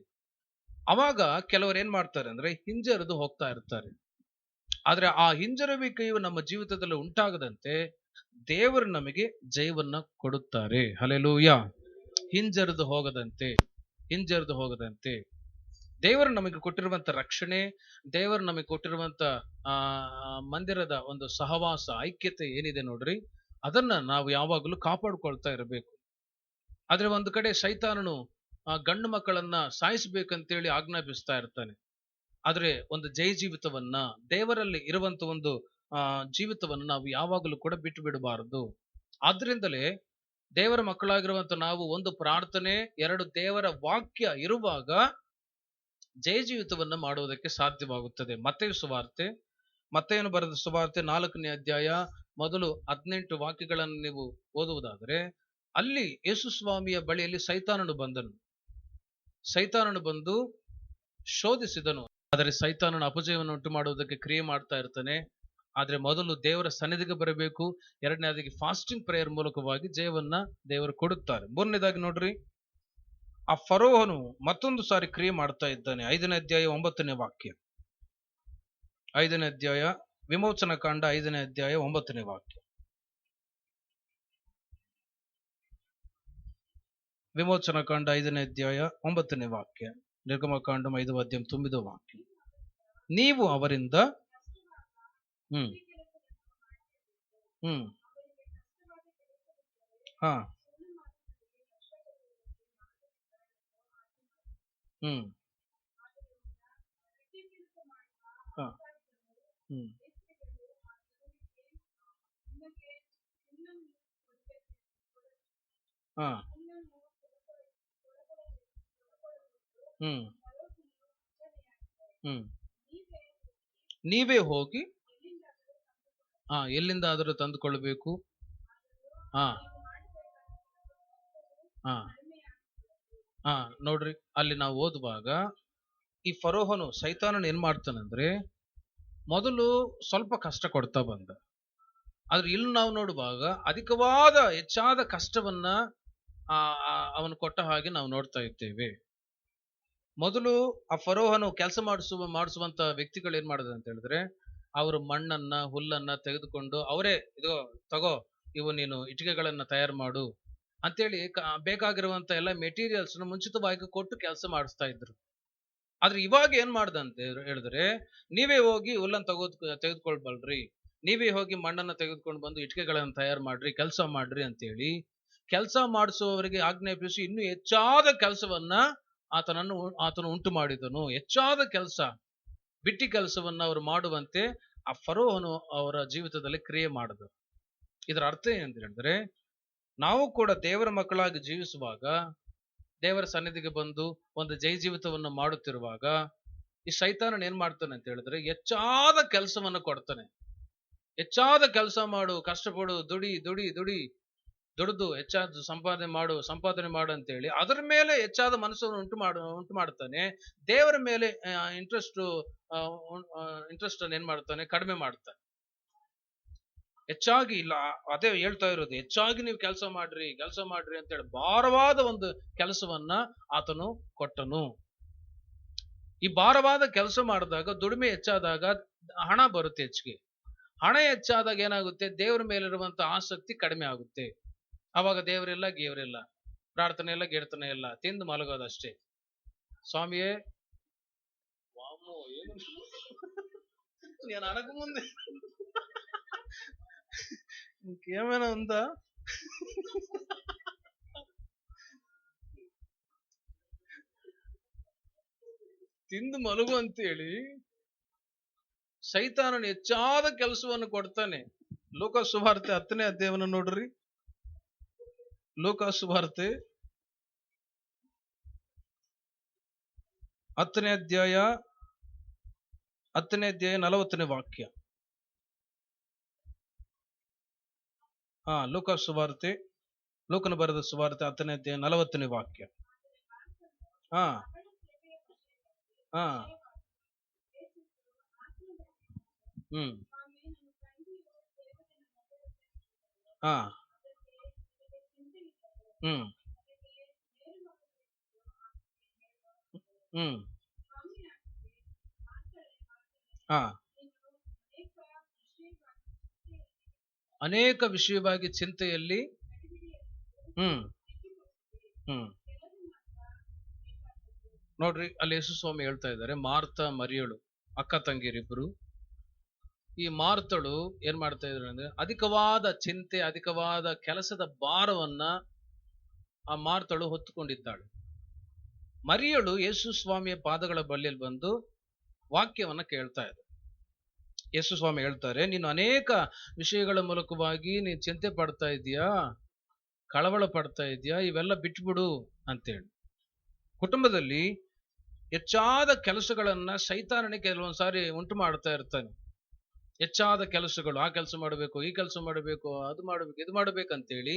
ಅವಾಗ ಕೆಲವರು ಏನ್ ಮಾಡ್ತಾರೆ ಅಂದ್ರೆ ಹಿಂಜರಿದು ಹೋಗ್ತಾ ಇರ್ತಾರೆ. ಆದ್ರೆ ಆ ಹಿಂಜರುವಿಕೆಯು ನಮ್ಮ ಜೀವಿತದಲ್ಲಿ ಉಂಟಾಗದಂತೆ ದೇವರು ನಮಗೆ ಜಯವನ್ನ ಕೊಡುತ್ತಾರೆ. ಹಲ್ಲೆಲೂಯಾ. ಹಿಂಜರಿದು ಹೋಗದಂತೆ ದೇವರು ನಮಗೆ ಕೊಟ್ಟಿರುವಂತ ರಕ್ಷಣೆ, ದೇವರು ನಮಗೆ ಕೊಟ್ಟಿರುವಂತ ಮಂದಿರದ ಒಂದು ಸಹವಾಸ, ಐಕ್ಯತೆ ಏನಿದೆ ನೋಡ್ರಿ, ಅದನ್ನ ನಾವು ಯಾವಾಗಲೂ ಕಾಪಾಡ್ಕೊಳ್ತಾ ಇರಬೇಕು. ಆದ್ರೆ ಒಂದು ಕಡೆ ಸೈತಾನನು ಗಂಡು ಮಕ್ಕಳನ್ನ ಸಾಯಿಸಬೇಕಂತೇಳಿ ಆಜ್ಞಾಪಿಸ್ತಾ ಇರ್ತಾನೆ. ಆದ್ರೆ ಒಂದು ಜಯ ಜೀವಿತವನ್ನ, ದೇವರಲ್ಲಿ ಇರುವಂತ ಒಂದು ಜೀವಿತವನ್ನು ನಾವು ಯಾವಾಗಲೂ ಕೂಡ ಬಿಟ್ಟು ಬಿಡಬಾರದು. ಆದ್ರಿಂದಲೇ ದೇವರ ಮಕ್ಕಳಾಗಿರುವಂತ ನಾವು ಒಂದು ಪ್ರಾರ್ಥನೆ, ಎರಡು ದೇವರ ವಾಕ್ಯ ಇರುವಾಗ ಜಯ ಜೀವಿತವನ್ನ ಮಾಡುವುದಕ್ಕೆ ಸಾಧ್ಯವಾಗುತ್ತದೆ. ಮತ್ತೇನು ಬರೆದ ಸುವಾರ್ತೆ 4ನೇ ಅಧ್ಯಾಯ ಮೊದಲು 18 ವಾಕ್ಯಗಳನ್ನು ನೀವು ಓದುವುದಾದರೆ, ಅಲ್ಲಿ ಯೇಸು ಸ್ವಾಮಿಯ ಬಳಿಯಲ್ಲಿ ಸೈತಾನನು ಬಂದು ಶೋಧಿಸಿದನು. ಆದರೆ ಸೈತಾನನ ಅಪಜಯವನ್ನು ಉಂಟು ಮಾಡುವುದಕ್ಕೆ ಕ್ರಿಯೆ ಮಾಡ್ತಾ ಇರ್ತಾನೆ. ಆದ್ರೆ ಮೊದಲು ದೇವರ ಸನ್ನಿಧಿಗೆ ಬರಬೇಕು. ಎರಡನೇದಾಗಿ ಫಾಸ್ಟಿಂಗ್ ಪ್ರೇಯರ್ ಮೂಲಕವಾಗಿ ಜಯವನ್ನ ದೇವರು ಕೊಡುತ್ತಾರೆ. ಮೂರನೇದಾಗಿ ನೋಡ್ರಿ, ಆ ಫರೋಹನು ಮತ್ತೊಂದು ಸಾರಿ ಕ್ರಿಯೆ ಮಾಡ್ತಾ ಇದ್ದಾನೆ. 5ನೇ ಅಧ್ಯಾಯ 9ನೇ ವಾಕ್ಯ. 5ನೇ ಅಧ್ಯಾಯ ವಿಮೋಚನ ಕಾಂಡ 5ನೇ ಅಧ್ಯಾಯ 9ನೇ ವಾಕ್ಯ. ವಿಮೋಚನ ಕಾಂಡ 5ನೇ ಅಧ್ಯಾಯ 9ನೇ ವಾಕ್ಯ. ನಿರ್ಗಮಕಾಂಡಂ 5వ అధ్యాయం 9వ వాక్యం. ನೀವು ಅವರಿಂದ ಹಾ ನೀವೇ ಹೋಗಿ ಎಲ್ಲಿಂದಾದರೂ ತಂದುಕೊಳ್ಳಬೇಕು. ನೋಡ್ರಿ, ಅಲ್ಲಿ ನಾವು ಓದುವಾಗ ಈ ಫರೋಹನು, ಸೈತಾನನು ಏನ್ ಮಾಡ್ತಾನಂದ್ರೆ, ಮೊದಲು ಸ್ವಲ್ಪ ಕಷ್ಟ ಕೊಡ್ತಾ ಬಂದ. ಆದ್ರೆ ಇಲ್ಲಿ ನಾವು ನೋಡುವಾಗ ಹೆಚ್ಚಾದ ಕಷ್ಟವನ್ನ ಅವನು ಕೊಟ್ಟ ಹಾಗೆ ನಾವು ನೋಡ್ತಾ ಇದ್ದೇವೆ. ಮೊದಲು ಆ ಫರೋಹನು ಕೆಲಸ ಮಾಡಿಸುವಂತ ವ್ಯಕ್ತಿಗಳು ಏನ್ ಮಾಡಿದ್ರು ಅಂತ ಹೇಳಿದ್ರೆ, ಅವರು ಮಣ್ಣನ್ನ, ಹುಲ್ಲನ್ನ ತೆಗೆದುಕೊಂಡು ಅವರೇ, ಇದು ತಗೋ, ಇವು ನೀನು ಇಟ್ಟಿಗೆಗಳನ್ನ ತಯಾರು ಮಾಡು ಅಂತೇಳಿ ಬೇಕಾಗಿರುವಂತ ಎಲ್ಲ ಮೆಟೀರಿಯಲ್ಸ್ ಮುಂಚಿತವಾಗಿ ಕೊಟ್ಟು ಕೆಲಸ ಮಾಡಿಸ್ತಾ ಇದ್ರು. ಆದ್ರೆ ಇವಾಗ ಏನ್ ಮಾಡ್ದಂತ ಹೇಳಿದ್ರೆ, ನೀವೇ ಹೋಗಿ ಹುಲ್ಲನ್ನು ತೆಗೆದುಕೊಳ್ಬಲ್ರಿ, ನೀವೇ ಹೋಗಿ ಮಣ್ಣನ್ನ ತೆಗೆದುಕೊಂಡು ಬಂದು ಇಟ್ಟಿಗೆಗಳನ್ನ ತಯಾರು ಮಾಡ್ರಿ, ಕೆಲಸ ಮಾಡ್ರಿ ಅಂತೇಳಿ ಕೆಲಸ ಮಾಡಿಸುವವರಿಗೆ ಆಜ್ಞಾಪಿಸಿ ಇನ್ನೂ ಹೆಚ್ಚಾದ ಕೆಲಸವನ್ನ ಆತನು ಉಂಟು ಮಾಡಿದನು. ಹೆಚ್ಚಾದ ಕೆಲಸ, ಬಿಟ್ಟಿ ಕೆಲಸವನ್ನ ಅವರು ಮಾಡುವಂತೆ ಆ ಫರೋಹನು ಅವರ ಜೀವಿತದಲ್ಲಿ ಕ್ರಿಯೆ ಮಾಡಿದರು. ಇದರ ಅರ್ಥ ಏನಂದ್ರೆ, ನಾವು ಕೂಡ ದೇವರ ಮಕ್ಕಳಾಗಿ ಜೀವಿಸುವಾಗ, ದೇವರ ಸನ್ನಿಧಿಗೆ ಬಂದು ಒಂದು ಜೈ ಜೀವಿತವನ್ನು ಮಾಡುತ್ತಿರುವಾಗ, ಈ ಸೈತಾನನ್ ಏನ್ ಮಾಡ್ತಾನೆ ಅಂತ ಹೇಳಿದ್ರೆ, ಹೆಚ್ಚಾದ ಕೆಲಸವನ್ನು ಕೊಡ್ತಾನೆ. ಹೆಚ್ಚಾದ ಕೆಲಸ ಮಾಡು, ಕಷ್ಟಪಡು, ದುಡಿದು ಹೆಚ್ಚಾದ ಸಂಪಾದನೆ ಮಾಡು ಅಂತೇಳಿ ಅದರ ಮೇಲೆ ಹೆಚ್ಚಾದ ಮನಸ್ಸನ್ನು ಉಂಟು ಮಾಡ್ತಾನೆ. ದೇವರ ಮೇಲೆ ಇಂಟ್ರೆಸ್ಟ್ ಅನ್ನು ಏನ್ ಮಾಡ್ತಾನೆ, ಕಡಿಮೆ ಮಾಡ್ತಾನೆ. ಹೆಚ್ಚಾಗಿ ಇಲ್ಲ, ಅದೇ ಹೇಳ್ತಾ ಇರೋದು, ಹೆಚ್ಚಾಗಿ ನೀವು ಕೆಲಸ ಮಾಡ್ರಿ ಅಂತೇಳಿ ಭಾರವಾದ ಒಂದು ಕೆಲಸವನ್ನ ಆತನು ಕೊಟ್ಟನು. ಈ ಭಾರವಾದ ಕೆಲಸ ಮಾಡಿದಾಗ, ದುಡಿಮೆ ಹೆಚ್ಚಾದಾಗ ಹಣ ಬರುತ್ತೆ ಹೆಚ್ಚಿಗೆ. ಹಣ ಹೆಚ್ಚಾದಾಗ ಏನಾಗುತ್ತೆ, ದೇವರ ಮೇಲಿರುವಂತ ಆಸಕ್ತಿ ಕಡಿಮೆ ಆಗುತ್ತೆ. ಅವಾಗ ದೇವರಿಲ್ಲ, ಗೇವರಿಲ್ಲ, ಪ್ರಾರ್ಥನೆ ಇಲ್ಲ, ಗೆಡ್ತನೆ ಇಲ್ಲ, ತಿಂದು ಮಲಗೋದಷ್ಟೇ. ಸ್ವಾಮಿಯೇ ವಾಮೋ ಏನು నేను అడగముందే ఇంకేమైనా ఉందా? ತಿಂದು ಮಲಗು ಅಂತೇಳಿ ಸೈತಾನನು ಹೆಚ್ಚಾದ ಕೆಲಸವನ್ನು ಕೊಡ್ತಾನೆ. ಲೋಕ ಸುವಾರ್ತೆ 10ನೇ ಅಧ್ಯಾಯವನ್ನು ನೋಡ್ರಿ. ಲೋಕ ಸುವಾರ್ತೆ 10ನೇ ಅಧ್ಯಾಯ 40ನೇ ವಾಕ್ಯ. ಲೋಕನ ಬರೆದ ಸುವಾರ್ತೆ 10ನೇ ಅಧ್ಯಾಯ 40ನೇ ವಾಕ್ಯ. ಅನೇಕ ವಿಷಯವಾಗಿ ಚಿಂತೆಯಲ್ಲಿ ನೋಡ್ರಿ, ಅಲ್ಲಿ ಯೇಸು ಸ್ವಾಮಿ ಹೇಳ್ತಾ ಇದ್ದಾರೆ, ಮಾರ್ತ ಮರಿಯಳು ಅಕ್ಕ ತಂಗಿರಿಬ್ರು. ಈ ಮಾರ್ತಳು ಏನ್ ಮಾಡ್ತಾ ಇದ್ರು ಅಂದ್ರೆ, ಅಧಿಕವಾದ ಚಿಂತೆ, ಅಧಿಕವಾದ ಕೆಲಸದ ಭಾರವನ್ನ ಆ ಮಾರ್ತಳು ಹೊತ್ತುಕೊಂಡಿದ್ದಾಳೆ. ಮರಿಯಳು ಯೇಸು ಸ್ವಾಮಿಯ ಪಾದಗಳ ಬಳಿಯಲ್ಲಿ ಬಂದು ವಾಕ್ಯವನ್ನ ಕೇಳ್ತಾ ಇದ್ರು. ಯೇಸು ಸ್ವಾಮಿ ಹೇಳ್ತಾರೆ, ನೀನು ಅನೇಕ ವಿಷಯಗಳ ಮೂಲಕವಾಗಿ ನೀನು ಚಿಂತೆ ಪಡ್ತಾ ಇದೀಯಾ, ಕಳವಳ ಪಡ್ತಾ ಇದೀಯಾ, ಇವೆಲ್ಲ ಬಿಟ್ಬಿಡು ಅಂತೇಳಿ. ಕುಟುಂಬದಲ್ಲಿ ಹೆಚ್ಚಾದ ಕೆಲಸಗಳನ್ನ ಸೈತಾನನೇ ಕೆಲವೊಂದ್ಸಾರಿ ಉಂಟು ಮಾಡ್ತಾ ಇರ್ತಾನೆ. ಹೆಚ್ಚಾದ ಕೆಲಸಗಳು, ಆ ಕೆಲಸ ಮಾಡಬೇಕು, ಈ ಕೆಲಸ ಮಾಡಬೇಕು, ಅದು ಮಾಡಬೇಕು, ಇದು ಮಾಡಬೇಕಂತೇಳಿ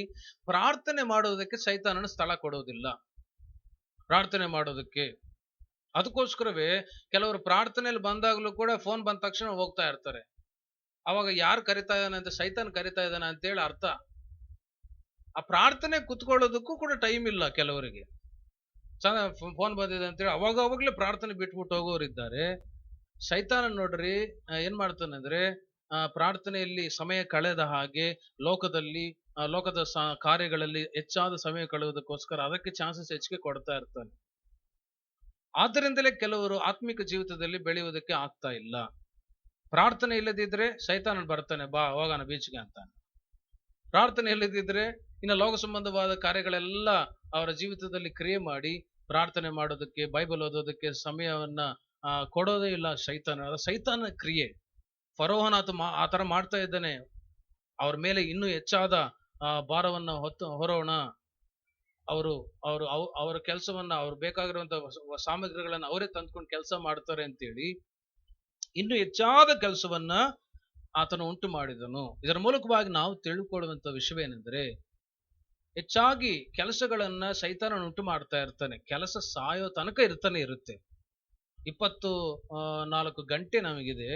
ಪ್ರಾರ್ಥನೆ ಮಾಡೋದಕ್ಕೆ ಸೈತಾನನ ಸ್ಥಳ ಕೊಡೋದಿಲ್ಲ. ಪ್ರಾರ್ಥನೆ ಮಾಡೋದಕ್ಕೆ ಅದಕ್ಕೋಸ್ಕರವೇ ಕೆಲವರು ಪ್ರಾರ್ಥನೆಯಲ್ಲಿ ಬಂದಾಗಲೂ ಕೂಡ ಫೋನ್ ಬಂದ ತಕ್ಷಣ ಹೋಗ್ತಾ ಇರ್ತಾರೆ. ಅವಾಗ ಯಾರು ಕರಿತಾ ಇದ್ದಾನೆ ಅಂತ, ಸೈತಾನ್ ಕರಿತಾ ಇದ್ದಾನೆ ಅಂತೇಳಿ ಅರ್ಥ. ಆ ಪ್ರಾರ್ಥನೆ ಕುತ್ಕೊಳ್ಳೋದಕ್ಕೂ ಕೂಡ ಟೈಮ್ ಇಲ್ಲ ಕೆಲವರಿಗೆ. ಫೋನ್ ಬಂದಿದೆ ಅಂತೇಳಿ ಅವಾಗಲೇ ಪ್ರಾರ್ಥನೆ ಬಿಟ್ಬಿಟ್ಟು ಹೋಗೋರಿದ್ದಾರೆ. ಸೈತಾನ ನೋಡ್ರಿ ಏನ್ ಮಾಡ್ತಾನೆ ಅಂದ್ರೆ, ಪ್ರಾರ್ಥನೆಯಲ್ಲಿ ಸಮಯ ಕಳೆದ ಹಾಗೆ ಲೋಕದ ಕಾರ್ಯಗಳಲ್ಲಿ ಹೆಚ್ಚಾದ ಸಮಯ ಕಳೆಯೋದಕ್ಕೋಸ್ಕರ ಅದಕ್ಕೆ ಚಾನ್ಸಸ್ ಹೆಚ್ಚಿಗೆ ಕೊಡ್ತಾ ಇರ್ತಾನೆ. ಆದ್ದರಿಂದಲೇ ಕೆಲವರು ಆತ್ಮಿಕ ಜೀವಿತದಲ್ಲಿ ಬೆಳೆಯುವುದಕ್ಕೆ ಆಗ್ತಾ ಇಲ್ಲ. ಪ್ರಾರ್ಥನೆ ಇಲ್ಲದಿದ್ರೆ ಸೈತಾನ ಬರ್ತಾನೆ, ಬಾ ಹೋಗೋಣ ಬೀಚ್ಗೆ ಅಂತಾನೆ. ಪ್ರಾರ್ಥನೆ ಇಲ್ಲದಿದ್ರೆ ಇನ್ನು ಲೋಕ ಸಂಬಂಧವಾದ ಕಾರ್ಯಗಳೆಲ್ಲ ಅವರ ಜೀವಿತದಲ್ಲಿ ಕ್ರಿಯೆ ಮಾಡಿ ಪ್ರಾರ್ಥನೆ ಮಾಡೋದಕ್ಕೆ, ಬೈಬಲ್ ಓದೋದಕ್ಕೆ ಸಮಯವನ್ನ ಕೊಡೋದೇ ಇಲ್ಲ ಸೈತಾನ. ಸೈತಾನ ಕ್ರಿಯೆ. ಫರೋಹನ ಆತರ ಮಾಡ್ತಾ ಇದ್ದಾನೆ. ಅವ್ರ ಮೇಲೆ ಇನ್ನೂ ಹೆಚ್ಚಾದ ಭಾರವನ್ನ ಹೊರೋಣ, ಅವರ ಕೆಲಸವನ್ನ, ಅವ್ರು ಬೇಕಾಗಿರುವಂತಹ ಸಾಮಗ್ರಿಗಳನ್ನ ಅವರೇ ತಂದ್ಕೊಂಡು ಕೆಲಸ ಮಾಡ್ತಾರೆ ಅಂತೇಳಿ ಇನ್ನು ಹೆಚ್ಚಾದ ಕೆಲಸವನ್ನ ಆತನು ಉಂಟು ಮಾಡಿದನು. ಇದರ ಮೂಲಕವಾಗಿ ನಾವು ತಿಳ್ಕೊಳ್ಳುವಂತ ವಿಷಯವೇನೆಂದರೆ, ಹೆಚ್ಚಾಗಿ ಕೆಲಸಗಳನ್ನ ಸೈತಾನ ಉಂಟು ಮಾಡ್ತಾ ಇರ್ತಾನೆ. ಕೆಲಸ ಸಾಯೋ ತನಕ ಇರುತ್ತೆ. 24 ಗಂಟೆ ನಮಗಿದೆ.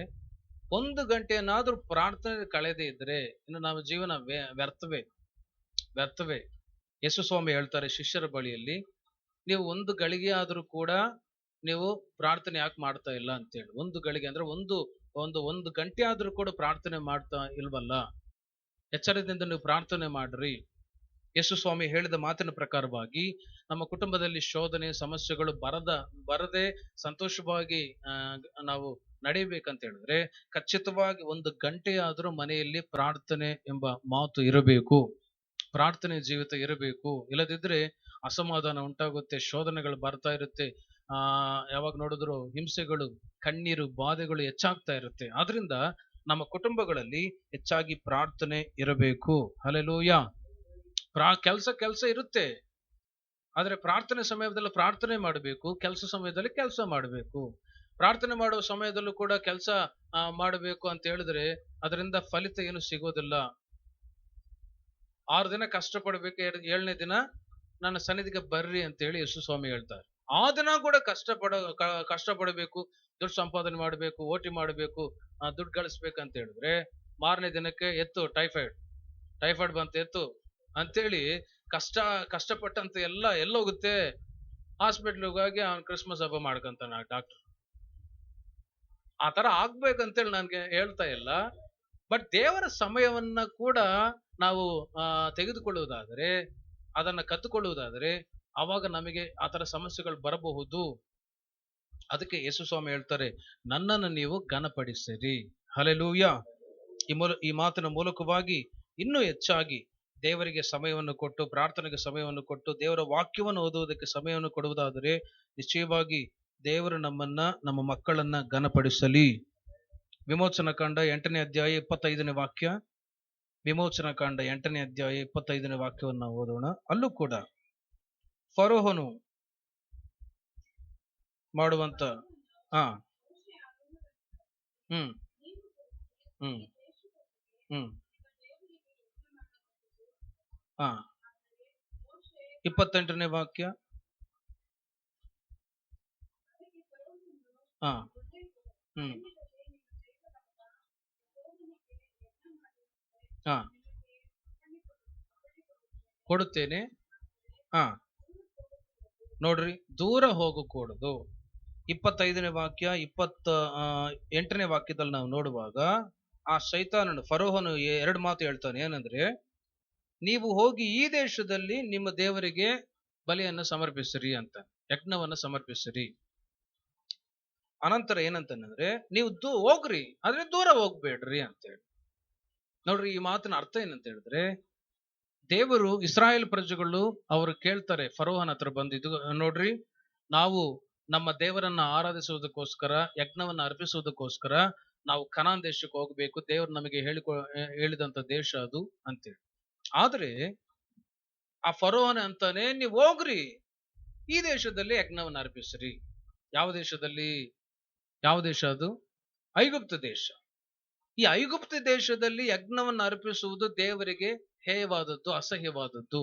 1 ಗಂಟೆನಾದ್ರೂ ಪ್ರಾರ್ಥನೆ ಕಳೆದೇ ಇದ್ರೆ ಇನ್ನು ನಮ್ಮ ಜೀವನ ವ್ಯರ್ಥವೇ. ಯೇಸು ಸ್ವಾಮಿ ಹೇಳ್ತಾರೆ ಶಿಷ್ಯರ ಬಳಿಯಲ್ಲಿ, ನೀವು 1 ಗಳಿಗೆ ಆದ್ರೂ ಕೂಡ ನೀವು ಪ್ರಾರ್ಥನೆ ಯಾಕೆ ಮಾಡ್ತಾ ಇಲ್ಲ ಅಂತೇಳಿ. 1 ಗಳಿಗೆ ಅಂದ್ರೆ ಒಂದು ಗಂಟೆ ಆದ್ರೂ ಕೂಡ ಪ್ರಾರ್ಥನೆ ಮಾಡ್ತಾ ಇಲ್ವಲ್ಲ, ಎಚ್ಚರದಿಂದ ನೀವು ಪ್ರಾರ್ಥನೆ ಮಾಡ್ರಿ. ಯೇಸು ಸ್ವಾಮಿ ಹೇಳಿದ ಮಾತಿನ ಪ್ರಕಾರವಾಗಿ ನಮ್ಮ ಕುಟುಂಬದಲ್ಲಿ ಶೋಧನೆ, ಸಮಸ್ಯೆಗಳು ಬರದೆ ಸಂತೋಷವಾಗಿ ನಾವು ನಡೆಯಬೇಕಂತ ಹೇಳಿದ್ರೆ ಖಚಿತವಾಗಿ 1 ಗಂಟೆ ಆದ್ರೂ ಮನೆಯಲ್ಲಿ ಪ್ರಾರ್ಥನೆ ಎಂಬ ಮಾತು ಇರಬೇಕು. ಪ್ರಾರ್ಥನೆ ಜೀವಿತ ಇರಬೇಕು. ಇಲ್ಲದಿದ್ರೆ ಅಸಮಾಧಾನ ಉಂಟಾಗುತ್ತೆ, ಶೋಧನೆಗಳು ಬರ್ತಾ ಇರುತ್ತೆ, ಯಾವಾಗ ನೋಡಿದ್ರು ಹಿಂಸೆಗಳು, ಕಣ್ಣೀರು, ಬಾಧೆಗಳು ಹೆಚ್ಚಾಗ್ತಾ ಇರುತ್ತೆ. ಆದ್ರಿಂದ ನಮ್ಮ ಕುಟುಂಬಗಳಲ್ಲಿ ಹೆಚ್ಚಾಗಿ ಪ್ರಾರ್ಥನೆ ಇರಬೇಕು. ಹಲ್ಲೆಲೂಯಾ. ಕೆಲಸ ಇರುತ್ತೆ, ಆದ್ರೆ ಪ್ರಾರ್ಥನೆ ಸಮಯದಲ್ಲಿ ಪ್ರಾರ್ಥನೆ ಮಾಡಬೇಕು, ಕೆಲಸ ಸಮಯದಲ್ಲಿ ಕೆಲಸ ಮಾಡಬೇಕು. ಪ್ರಾರ್ಥನೆ ಮಾಡುವ ಸಮಯದಲ್ಲೂ ಕೂಡ ಕೆಲಸ ಮಾಡಬೇಕು ಅಂತ ಹೇಳಿದ್ರೆ ಅದರಿಂದ ಫಲಿತ ಏನು ಸಿಗೋದಿಲ್ಲ. 6 ದಿನ ಕಷ್ಟಪಡ್ಬೇಕು, 7ನೇ ದಿನ ನನ್ನ ಸನ್ನಿಧಿಗೆ ಬರ್ರಿ ಅಂತ ಹೇಳಿ ಯೇಸು ಸ್ವಾಮಿ ಹೇಳ್ತಾರೆ. ಆ ದಿನ ಕೂಡ ಕಷ್ಟಪಡಬೇಕು, ದುಡ್ಡು ಸಂಪಾದನೆ ಮಾಡಬೇಕು, ಓಟಿ ಮಾಡಬೇಕು, ದುಡ್ಡು ಗಳಿಸ್ಬೇಕಂತ ಹೇಳಿದ್ರೆ ಮಾರನೇ ದಿನಕ್ಕೆ ಎತ್ತು ಟೈಫಾಯ್ಡ್ ಬಂತು ಎತ್ತು ಅಂತೇಳಿ ಕಷ್ಟಪಟ್ಟಂತ ಎಲ್ಲೋಗುತ್ತೆ, ಹಾಸ್ಪಿಟ್ಲಿಗೆ ಹೋಗಿ ಅವ್ನು ಕ್ರಿಸ್ಮಸ್ ಹಬ್ಬ ಮಾಡ್ಕೊಂತಾನ ಡಾಕ್ಟರ್. ಆ ತರ ಆಗ್ಬೇಕಂತೇಳಿ ನನ್ಗೆ ಹೇಳ್ತಾ ಇಲ್ಲ. ಬಟ್ ದೇವರ ಸಮಯವನ್ನ ಕೂಡ ನಾವು ತೆಗೆದುಕೊಳ್ಳುವುದಾದರೆ, ಅದನ್ನ ಕತ್ತುಕೊಳ್ಳುವುದಾದರೆ, ಆವಾಗ ನಮಗೆ ಆ ತರ ಸಮಸ್ಯೆಗಳು ಬರಬಹುದು. ಅದಕ್ಕೆ ಯೇಸು ಸ್ವಾಮಿ ಹೇಳ್ತಾರೆ, ನನ್ನನ್ನು ನೀವು ಘನಪಡಿಸಿರಿ. ಹಲ್ಲೆಲೂಯಾ. ಈ ಮಾತಿನ ಮೂಲಕವಾಗಿ ಇನ್ನೂ ಹೆಚ್ಚಾಗಿ ದೇವರಿಗೆ ಸಮಯವನ್ನು ಕೊಟ್ಟು, ಪ್ರಾರ್ಥನೆಗೆ ಸಮಯವನ್ನು ಕೊಟ್ಟು, ದೇವರ ವಾಕ್ಯವನ್ನು ಓದುವುದಕ್ಕೆ ಸಮಯವನ್ನು ಕೊಡುವುದಾದರೆ ನಿಶ್ಚಯವಾಗಿ ದೇವರು ನಮ್ಮ ಮಕ್ಕಳನ್ನ ಘನಪಡಿಸಲಿ. ವಿಮೋಚನಾ ಕಾಂಡ 8ನೇ ಅಧ್ಯಾಯ 25ನೇ ವಾಕ್ಯ. ವಿಮೋಚನಾ ಕಾಂಡ 8ನೇ ಅಧ್ಯಾಯ 25ನೇ ವಾಕ್ಯವನ್ನು ನಾವು ಓದೋಣ. ಅಲ್ಲೂ ಕೂಡ ಫರೋಹನು ಮಾಡುವಂತ ಹ್ಮ್ ಹ್ಮ್ ಹ್ಮ್ 28ನೇ ವಾಕ್ಯ. ಹ್ಮ್ ಕೊಡುತ್ತೇನೆ. ನೋಡ್ರಿ, ದೂರ ಹೋಗಕೂಡದು. 25ನೇ ವಾಕ್ಯ 28ನೇ ವಾಕ್ಯದಲ್ಲಿ ನಾವು ನೋಡುವಾಗ ಆ ಶೈತಾನನು, ಫರೋಹನು 2 ಮಾತು ಹೇಳ್ತಾನೆ. ಏನಂದ್ರೆ, ನೀವು ಹೋಗಿ ಈ ದೇಶದಲ್ಲಿ ನಿಮ್ಮ ದೇವರಿಗೆ ಬಲಿಯನ್ನು ಸಮರ್ಪಿಸಿರಿ ಅಂತ, ಯಜ್ಞವನ್ನು ಸಮರ್ಪಿಸಿರಿ. ಅನಂತರ ಏನಂತಂದ್ರೆ, ನೀವು ಹೋಗ್ರಿ, ಆದ್ರೆ ದೂರ ಹೋಗ್ಬೇಡ್ರಿ ಅಂತೇಳಿ. ನೋಡ್ರಿ, ಈ ಮಾತಿನ ಅರ್ಥ ಏನಂತ ಹೇಳಿದ್ರೆ, ದೇವರು ಇಸ್ರಾಯೇಲ್ ಪ್ರಜೆಗಳು ಅವರು ಕೇಳ್ತಾರೆ ಫರೋಹನ ಹತ್ರ ಬಂದಿದ್ದು, ನೋಡ್ರಿ, ನಾವು ನಮ್ಮ ದೇವರನ್ನ ಆರಾಧಿಸುವುದಕ್ಕೋಸ್ಕರ, ಯಜ್ಞವನ್ನ ಅರ್ಪಿಸುವುದಕ್ಕೋಸ್ಕರ ನಾವು ಕನಾನ್ ದೇಶಕ್ಕೆ ಹೋಗ್ಬೇಕು, ದೇವರು ನಮಗೆ ಹೇಳಿದಂತ ದೇಶ ಅದು ಅಂತೇಳಿ. ಆದ್ರೆ ಆ ಫರೋಹನ ಅಂತಾನೆ, ನೀವು ಹೋಗ್ರಿ, ಈ ದೇಶದಲ್ಲಿ ಯಜ್ಞವನ್ನ ಅರ್ಪಿಸ್ರಿ. ಯಾವ ದೇಶದಲ್ಲಿ? ಯಾವ ದೇಶ ಅದು? ಐಗುಪ್ತ ದೇಶ. ಈ ಐಗುಪ್ತ ದೇಶದಲ್ಲಿ ಯಜ್ಞವನ್ನು ಅರ್ಪಿಸುವುದು ದೇವರಿಗೆ ಹೇಯವಾದದ್ದು, ಅಸಹ್ಯವಾದದ್ದು.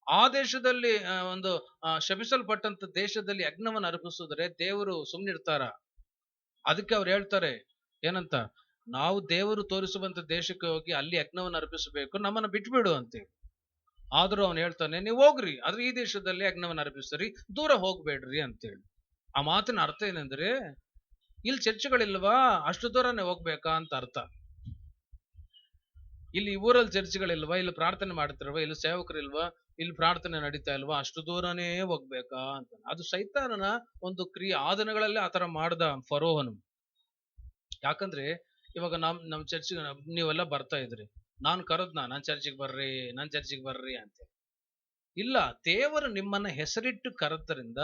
ಆ ದೇಶದಲ್ಲಿ ಒಂದು ಶಪಿಸಲ್ಪಟ್ಟಂತ ದೇಶದಲ್ಲಿ ಯಜ್ಞವನ್ನು ಅರ್ಪಿಸಿದ್ರೆ ದೇವರು ಸುಮ್ಮನಿರ್ತಾರ? ಅದಕ್ಕೆ ಅವ್ರು ಹೇಳ್ತಾರೆ ಏನಂತ, ನಾವು ದೇವರು ತೋರಿಸುವಂತ ದೇಶಕ್ಕೆ ಹೋಗಿ ಅಲ್ಲಿ ಯಜ್ಞವನ್ನು ಅರ್ಪಿಸಬೇಕು, ನಮ್ಮನ್ನ ಬಿಟ್ಬಿಡು ಅಂತೇಳಿ. ಆದ್ರೂ ಅವನು ಹೇಳ್ತಾನೆ, ನೀವು ಹೋಗ್ರಿ, ಆದ್ರೆ ಈ ದೇಶದಲ್ಲಿ ಯಜ್ಞವನ್ನು ಅರ್ಪಿಸ್ರಿ, ದೂರ ಹೋಗ್ಬೇಡ್ರಿ ಅಂತೇಳಿ. ಆ ಮಾತಿನ ಅರ್ಥ ಏನಂದ್ರೆ, ಇಲ್ಲಿ ಚರ್ಚ್ಗಳಿಲ್ವಾ, ಅಷ್ಟು ದೂರನೇ ಹೋಗ್ಬೇಕಾ ಅಂತ ಅರ್ಥ. ಇಲ್ಲಿ ಊರಲ್ಲಿ ಚರ್ಚ್ಗಳಿಲ್ವಾ, ಇಲ್ಲಿ ಪ್ರಾರ್ಥನೆ ಮಾಡ್ತಿಲ್ವಾ, ಇಲ್ಲಿ ಸೇವಕರಿಲ್ವಾ, ಇಲ್ಲಿ ಪ್ರಾರ್ಥನೆ ನಡೀತಾ ಇಲ್ವಾ, ಅಷ್ಟು ದೂರನೇ ಹೋಗ್ಬೇಕಾ ಅಂತ. ಅದು ಸೈತಾನನ ಒಂದು ಕ್ರಿಯೆ. ಆ ದಿನಗಳಲ್ಲಿ ಆತರ ಮಾಡ್ದ ಫರೋಹನು. ಯಾಕಂದ್ರೆ ಇವಾಗ ನಮ್ ಚರ್ಚಿಗೆ ನೀವೆಲ್ಲ ಬರ್ತಾ ಇದ್ರಿ, ನಾನು ಕರೆದ್ನ, ನನ್ ಚರ್ಚಿಗೆ ಬರ್ರಿ ಅಂತ. ಇಲ್ಲ, ದೇವರು ನಿಮ್ಮನ್ನ ಹೆಸರಿಟ್ಟು ಕರೆದ್ದರಿಂದ,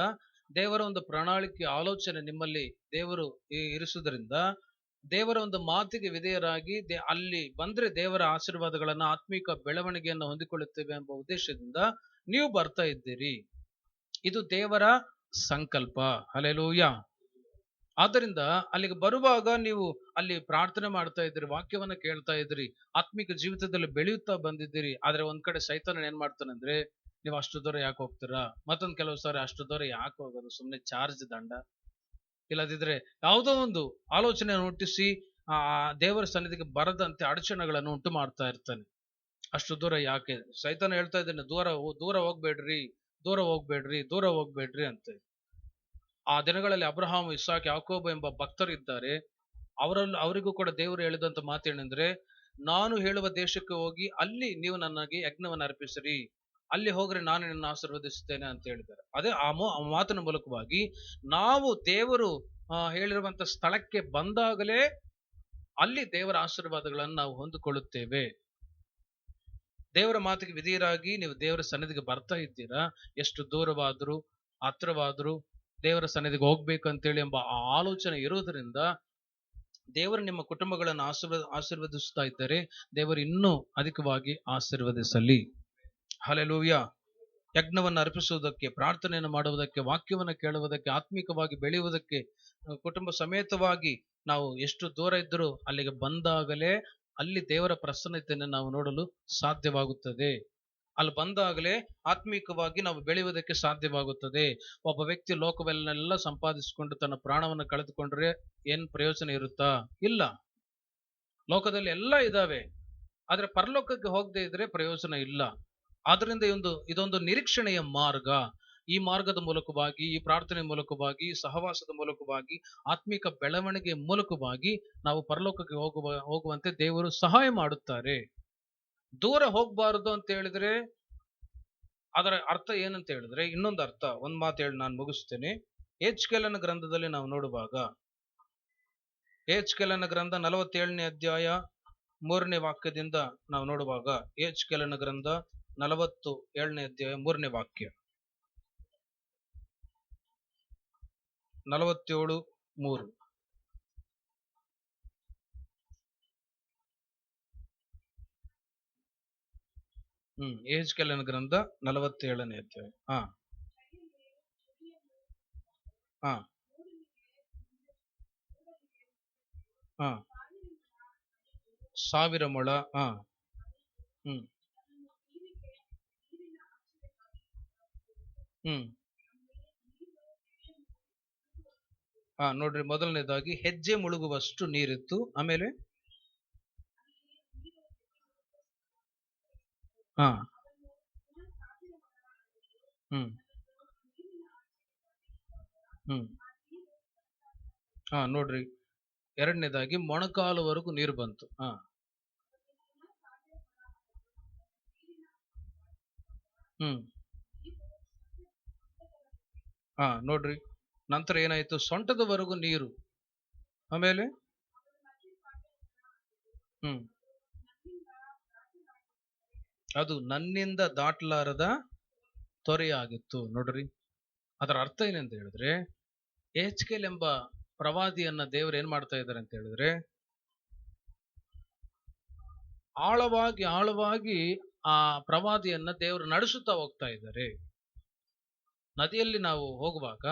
ದೇವರ ಒಂದು ಪ್ರಣಾಳಿಕೆ, ಆಲೋಚನೆ ನಿಮ್ಮಲ್ಲಿ ದೇವರು ಇರಿಸುವುದರಿಂದ, ದೇವರ ಒಂದು ಮಾತಿಗೆ ವಿಧೇಯರಾಗಿ ಅಲ್ಲಿ ಬಂದ್ರೆ ದೇವರ ಆಶೀರ್ವಾದಗಳನ್ನ, ಆತ್ಮಿಕ ಬೆಳವಣಿಗೆಯನ್ನು ಹೊಂದಿಕೊಳ್ಳುತ್ತೇವೆ ಎಂಬ ಉದ್ದೇಶದಿಂದ ನೀವು ಬರ್ತಾ ಇದ್ದೀರಿ. ಇದು ದೇವರ ಸಂಕಲ್ಪ. ಹಲ್ಲೆಲೂಯಾ. ಆದ್ದರಿಂದ ಅಲ್ಲಿಗೆ ಬರುವಾಗ ನೀವು ಅಲ್ಲಿ ಪ್ರಾರ್ಥನೆ ಮಾಡ್ತಾ ಇದ್ದೀರಿ, ವಾಕ್ಯವನ್ನ ಕೇಳ್ತಾ ಇದ್ದೀರಿ, ಆತ್ಮಿಕ ಜೀವಿತದಲ್ಲಿ ಬೆಳೆಯುತ್ತಾ ಬಂದಿದ್ದೀರಿ. ಆದ್ರೆ ಒಂದ್ ಕಡೆ ಸೈತಾನ ಏನ್ ಮಾಡ್ತಾನಂದ್ರೆ, ನೀವು ಅಷ್ಟು ದೂರ ಯಾಕೆ ಹೋಗ್ತೀರಾ? ಮತ್ತೊಂದು ಕೆಲವು ಸಾರಿ ಅಷ್ಟು ದೂರ ಯಾಕೆ ಹೋಗೋದು, ಸುಮ್ಮನೆ ಚಾರ್ಜ್ ದಂಡ, ಇಲ್ಲದಿದ್ರೆ ಯಾವುದೋ ಒಂದು ಆಲೋಚನೆಯನ್ನು ಹುಟ್ಟಿಸಿ ದೇವರ ಸನ್ನಿಧಿಗೆ ಬರದಂತೆ ಅಡಚಣೆಗಳನ್ನು ಉಂಟು ಮಾಡ್ತಾ ಇರ್ತಾನೆ. ಅಷ್ಟು ದೂರ ಯಾಕೆ? ಸೈತಾನ ಹೇಳ್ತಾ ಇದ್ದಾನೆ, ದೂರ ಹೋಗ್ಬೇಡ್ರಿ ಅಂತ. ಆ ದಿನಗಳಲ್ಲಿ ಅಬ್ರಹಾಮ್, ಇಸಾಕ್, ಯಾಕೋಬ ಎಂಬ ಭಕ್ತರು ಇದ್ದಾರೆ. ಅವರಿಗೂ ಕೂಡ ದೇವರು ಹೇಳಿದಂತ ಮಾತೇನೆಂದ್ರೆ, ನಾನು ಹೇಳುವ ದೇಶಕ್ಕೆ ಹೋಗಿ ಅಲ್ಲಿ ನೀವು ನನಗೆ ಯಜ್ಞವನ್ನು ಅರ್ಪಿಸಿರಿ, ಅಲ್ಲಿ ಹೋಗ್ರೆ ನಾನು ನಿನ್ನ ಆಶೀರ್ವದಿಸುತ್ತೇನೆ ಅಂತ ಹೇಳಿದ್ದಾರೆ. ಅದೇ ಆ ಮಾತಿನ ಮೂಲಕವಾಗಿ ನಾವು ದೇವರು ಹೇಳಿರುವಂತ ಸ್ಥಳಕ್ಕೆ ಬಂದಾಗಲೇ ಅಲ್ಲಿ ದೇವರ ಆಶೀರ್ವಾದಗಳನ್ನು ನಾವು ಹೊಂದಿಕೊಳ್ಳುತ್ತೇವೆ. ದೇವರ ಮಾತಿಗೆ ವಿಧೇಯರಾಗಿ ನೀವು ದೇವರ ಸನ್ನಿಧಿಗೆ ಬರ್ತಾ ಇದ್ದೀರಾ. ಎಷ್ಟು ದೂರವಾದರೂ ಹತ್ರವಾದರೂ ದೇವರ ಸನ್ನಿಧಿಗೆ ಹೋಗ್ಬೇಕು ಅಂತೇಳಿ ಎಂಬ ಆ ಆಲೋಚನೆ ಇರುವುದರಿಂದ ದೇವರು ನಿಮ್ಮ ಕುಟುಂಬಗಳನ್ನು ಆಶೀರ್ವದಿಸ್ತಾ ಇದ್ದಾರೆ. ದೇವರು ಇನ್ನೂ ಅಧಿಕವಾಗಿ ಆಶೀರ್ವದಿಸಲಿ. ಹಲ್ಲೆಲೂಯ. ಯಜ್ಞವನ್ನು ಅರ್ಪಿಸುವುದಕ್ಕೆ, ಪ್ರಾರ್ಥನೆಯನ್ನು ಮಾಡುವುದಕ್ಕೆ, ವಾಕ್ಯವನ್ನು ಕೇಳುವುದಕ್ಕೆ, ಆತ್ಮಿಕವಾಗಿ ಬೆಳೆಯುವುದಕ್ಕೆ ಕುಟುಂಬ ಸಮೇತವಾಗಿ ನಾವು ಎಷ್ಟು ದೂರ ಇದ್ದರೂ ಅಲ್ಲಿಗೆ ಬಂದಾಗಲೇ ಅಲ್ಲಿ ದೇವರ ಪ್ರಸನ್ನತೆಯನ್ನು ನಾವು ನೋಡಲು ಸಾಧ್ಯವಾಗುತ್ತದೆ. ಅಲ್ಲಿ ಬಂದಾಗಲೇ ಆತ್ಮಿಕವಾಗಿ ನಾವು ಬೆಳೆಯುವುದಕ್ಕೆ ಸಾಧ್ಯವಾಗುತ್ತದೆ. ಒಬ್ಬ ವ್ಯಕ್ತಿ ಲೋಕವೆಲ್ಲ ಸಂಪಾದಿಸಿಕೊಂಡು ತನ್ನ ಪ್ರಾಣವನ್ನು ಕಳೆದುಕೊಂಡ್ರೆ ಏನ್ ಪ್ರಯೋಜನ ಇರುತ್ತಾ? ಇಲ್ಲ. ಲೋಕದಲ್ಲಿ ಎಲ್ಲ ಇದಾವೆ, ಆದ್ರೆ ಪರಲೋಕಕ್ಕೆ ಹೋಗದೆ ಇದ್ರೆ ಪ್ರಯೋಜನ ಇಲ್ಲ. ಆದ್ರಿಂದ ಇದೊಂದು ನಿರೀಕ್ಷಣೆಯ ಮಾರ್ಗ. ಈ ಮಾರ್ಗದ ಮೂಲಕವಾಗಿ, ಈ ಪ್ರಾರ್ಥನೆ ಮೂಲಕವಾಗಿ, ಸಹವಾಸದ ಮೂಲಕವಾಗಿ, ಆತ್ಮಿಕ ಬೆಳವಣಿಗೆ ಮೂಲಕವಾಗಿ ನಾವು ಪರಲೋಕಕ್ಕೆ ಹೋಗುವಂತೆ ದೇವರು ಸಹಾಯ ಮಾಡುತ್ತಾರೆ. ದೂರ ಹೋಗಬಾರದು ಅಂತ ಹೇಳಿದ್ರೆ ಅದರ ಅರ್ಥ ಏನಂತ ಹೇಳಿದ್ರೆ, ಇನ್ನೊಂದು ಅರ್ಥ, ಒಂದ್ ಮಾತು ಹೇಳಿ ನಾನು ಮುಗಿಸ್ತೇನೆ. ಯೆಹೆಜ್ಕೇಲನ ಗ್ರಂಥದಲ್ಲಿ ನಾವು ನೋಡುವಾಗ, ಯೆಹೆಜ್ಕೇಲನ ಗ್ರಂಥ 47ನೇ ಅಧ್ಯಾಯ 3ನೇ ವಾಕ್ಯದಿಂದ ನಾವು ನೋಡುವಾಗ, ಯೆಹೆಜ್ಕೇಲನ ಗ್ರಂಥ 47ನೇ ಅಧ್ಯಾಯ 3ನೇ ವಾಕ್ಯ, 47:3. ಯೆಹೆಜ್ಕೇಲನ ಗ್ರಂಥ 47ನೇ ಅಧ್ಯಾಯ. ಹಾ 1000 ಮೊಳ. ನೋಡ್ರಿ, ಮೊದಲನೇದಾಗಿ ಹೆಜ್ಜೆ ಮುಳುಗುವಷ್ಟು ನೀರಿತ್ತು. ಆಮೇಲೆ ನೋಡ್ರಿ, ಎರಡನೇದಾಗಿ ಮೊಣಕಾಲುವರೆಗೂ ನೀರು ಬಂತು. ನೋಡ್ರಿ, ನಂತರ ಏನಾಯ್ತು? ಸೊಂಟದವರೆಗೂ ನೀರು. ಆಮೇಲೆ ಅದು ನನ್ನಿಂದ ದಾಟಲಾರದ ತೊರೆಯಾಗಿತ್ತು. ನೋಡ್ರಿ, ಅದರ ಅರ್ಥ ಏನಂತ ಹೇಳಿದ್ರೆ, ಯೆಹೆಜ್ಕೇಲ್ ಎಂಬ ಪ್ರವಾದಿಯನ್ನ ದೇವರು ಏನ್ ಮಾಡ್ತಾ ಇದ್ದಾರೆ ಅಂತ ಹೇಳಿದ್ರೆ, ಆಳವಾಗಿ ಆಳವಾಗಿ ಆ ಪ್ರವಾದಿಯನ್ನ ದೇವರು ನಡೆಸುತ್ತಾ ಹೋಗ್ತಾ ಇದ್ದಾರೆ. ನದಿಯಲ್ಲಿ ನಾವು ಹೋಗುವಾಗ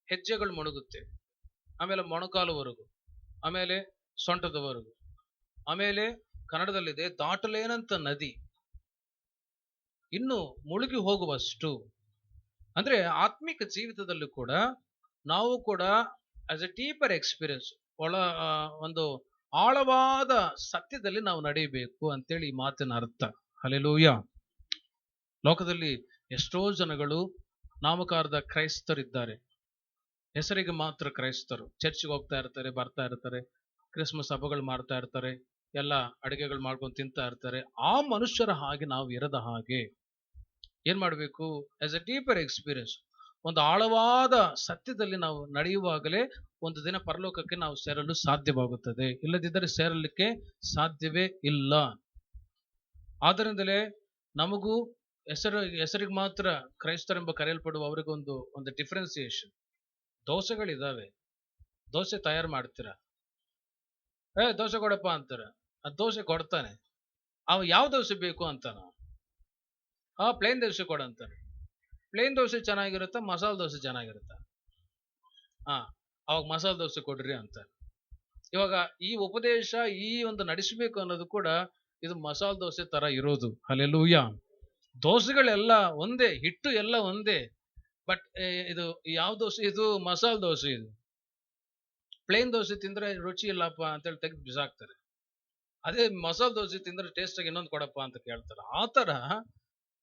ಹೆಜ್ಜೆಗಳು ಮುಳುಗುತ್ತೆ, ಆಮೇಲೆ ಮೊಣಕಾಲುವರೆಗೂ, ಆಮೇಲೆ ಸೊಂಟದವರೆಗೂ, ಆಮೇಲೆ ಕನ್ನಡದಲ್ಲಿದೆ ದಾಟಲೇನಂತ ನದಿ, ಇನ್ನು ಮುಳುಗಿ ಹೋಗುವಷ್ಟು. ಅಂದ್ರೆ ಆತ್ಮಿಕ ಜೀವಿತದಲ್ಲೂ ಕೂಡ ನಾವು ಕೂಡ ಆಸ್ ಎ ಡೀಪರ್ ಎಕ್ಸ್ಪೀರಿಯನ್ಸ್, ಒಂದು ಆಳವಾದ ಸತ್ಯದಲ್ಲಿ ನಾವು ನಡೆಯಬೇಕು ಅಂತೇಳಿ ಈ ಮಾತಿನ ಅರ್ಥ. ಹಲ್ಲೆಲೂಯಾ. ಲೋಕದಲ್ಲಿ ಎಷ್ಟೋ ಜನಗಳು ನಾಮಕಾರದ ಕ್ರೈಸ್ತರಿದ್ದಾರೆ, ಹೆಸರಿಗೆ ಮಾತ್ರ ಕ್ರೈಸ್ತರು. ಚರ್ಚ್ಗೆ ಹೋಗ್ತಾ ಇರ್ತಾರೆ, ಬರ್ತಾ ಇರ್ತಾರೆ, ಕ್ರಿಸ್ಮಸ್ ಹಬ್ಬಗಳು ಮಾಡ್ತಾ ಇರ್ತಾರೆ, ಎಲ್ಲ ಅಡಿಗೆಗಳು ಮಾಡ್ಕೊಂಡು ತಿಂತಾ ಇರ್ತಾರೆ. ಆ ಮನುಷ್ಯರ ಹಾಗೆ ನಾವು ಇರದ ಹಾಗೆ ಏನ್ ಮಾಡ್ಬೇಕು? ಆಸ್ ಎ ಡೀಪರ್ ಎಕ್ಸ್ಪೀರಿಯನ್ಸ್, ಒಂದು ಆಳವಾದ ಸತ್ಯದಲ್ಲಿ ನಾವು ನಡೆಯುವಾಗಲೇ ಒಂದು ದಿನ ಪರಲೋಕಕ್ಕೆ ನಾವು ಸೇರಲು ಸಾಧ್ಯವಾಗುತ್ತದೆ. ಇಲ್ಲದಿದ್ದರೆ ಸೇರಲಿಕ್ಕೆ ಸಾಧ್ಯವೇ ಇಲ್ಲ. ಆದ್ದರಿಂದಲೇ ನಮಗೂ ಹೆಸರಿಗೆ ಮಾತ್ರ ಕ್ರೈಸ್ತರೆಂಬ ಕರೆಯಲ್ಪಡುವ ಅವರಿಗೊಂದು ಡಿಫ್ರೆನ್ಸಿಯೇಷನ್. ದೋಸೆಗಳಿದಾವೆ, ದೋಸೆ ತಯಾರು ಮಾಡ್ತೀರ, ದೋಸೆ ಕೊಡಪ್ಪ ಅಂತಾರ, ಆ ದೋಸೆ ಕೊಡ್ತಾನೆ. ಅವ ಯಾವ ದೋಸೆ ಬೇಕು ಅಂತಾನ, ಪ್ಲೇನ್ ದೋಸೆ ಕೊಡಂತಾನೆ. ಪ್ಲೇನ್ ದೋಸೆ ಚೆನ್ನಾಗಿರುತ್ತ, ಮಸಾಲೆ ದೋಸೆ ಚೆನ್ನಾಗಿರುತ್ತ? ಅವಾಗ ಮಸಾಲೆ ದೋಸೆ ಕೊಡ್ರಿ ಅಂತ. ಇವಾಗ ಈ ಉಪದೇಶ, ಈ ಒಂದು ನಡೆಸಬೇಕು ಅನ್ನೋದು ಕೂಡ ಇದು ಮಸಾಲೆ ದೋಸೆ ತರ ಇರೋದು. ಹಲ್ಲೆಲೂಯಾ. ದೋಸೆಗಳೆಲ್ಲ ಒಂದೇ, ಹಿಟ್ಟು ಎಲ್ಲ ಒಂದೇ, ಬಟ್ ಇದು ಯಾವ ದೋಸೆ? ಇದು ಮಸಾಲೆ ದೋಸೆ. ಇದು ಪ್ಲೇನ್ ದೋಸೆ ತಿಂದ್ರೆ ರುಚಿ ಇಲ್ಲಪ್ಪ ಅಂತೇಳಿ ತೆಗೆದು ಬಿಸಾಕ್ತಾರೆ. ಅದೇ ಮಸಾಲೆ ದೋಸೆ ತಿಂದ್ರೆ ಟೇಸ್ಟ್ ಆಗಿ ಇನ್ನೊಂದು ಕೊಡಪ್ಪ ಅಂತ ಕೇಳ್ತಾರೆ. ಆ ತರ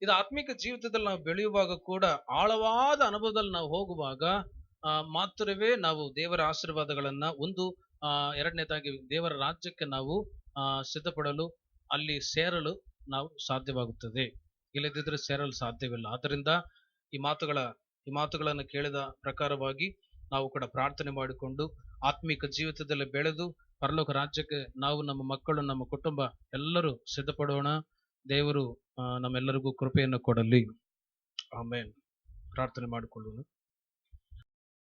ಇದು ಆತ್ಮಿಕ ಜೀವಿತದಲ್ಲಿ ನಾವು ಬೆಳೆಯುವಾಗ ಕೂಡ, ಆಳವಾದ ಅನುಭವದಲ್ಲಿ ನಾವು ಹೋಗುವಾಗ ಮಾತ್ರವೇ ನಾವು ದೇವರ ಆಶೀರ್ವಾದಗಳನ್ನ, ಎರಡನೇದಾಗಿ ದೇವರ ರಾಜ್ಯಕ್ಕೆ ನಾವು ಸಿದ್ಧಪಡಲು, ಅಲ್ಲಿ ಸೇರಲು ನಾವು ಸಾಧ್ಯವಾಗುತ್ತದೆ. ಇಲ್ಲದಿದ್ರೆ ಸೇರಲು ಸಾಧ್ಯವಿಲ್ಲ. ಆದ್ದರಿಂದ ಈ ಮಾತುಗಳನ್ನು ಕೇಳಿದ ಪ್ರಕಾರವಾಗಿ ನಾವು ಕೂಡ ಪ್ರಾರ್ಥನೆ ಮಾಡಿಕೊಂಡು ಆತ್ಮಿಕ ಜೀವಿತದಲ್ಲಿ ಬೆಳೆದು ಪರಲೋಕ ರಾಜ್ಯಕ್ಕೆ ನಾವು, ನಮ್ಮ ಮಕ್ಕಳು, ನಮ್ಮ ಕುಟುಂಬ ಎಲ್ಲರೂ ಸಿದ್ಧಪಡೋಣ. ದೇವರು ನಮ್ಮೆಲ್ಲರಿಗೂ ಕೃಪೆಯನ್ನು ಕೊಡಲಿ. ಆಮೇನ್. ಪ್ರಾರ್ಥನೆ ಮಾಡಿಕೊಳ್ಳೋಣ.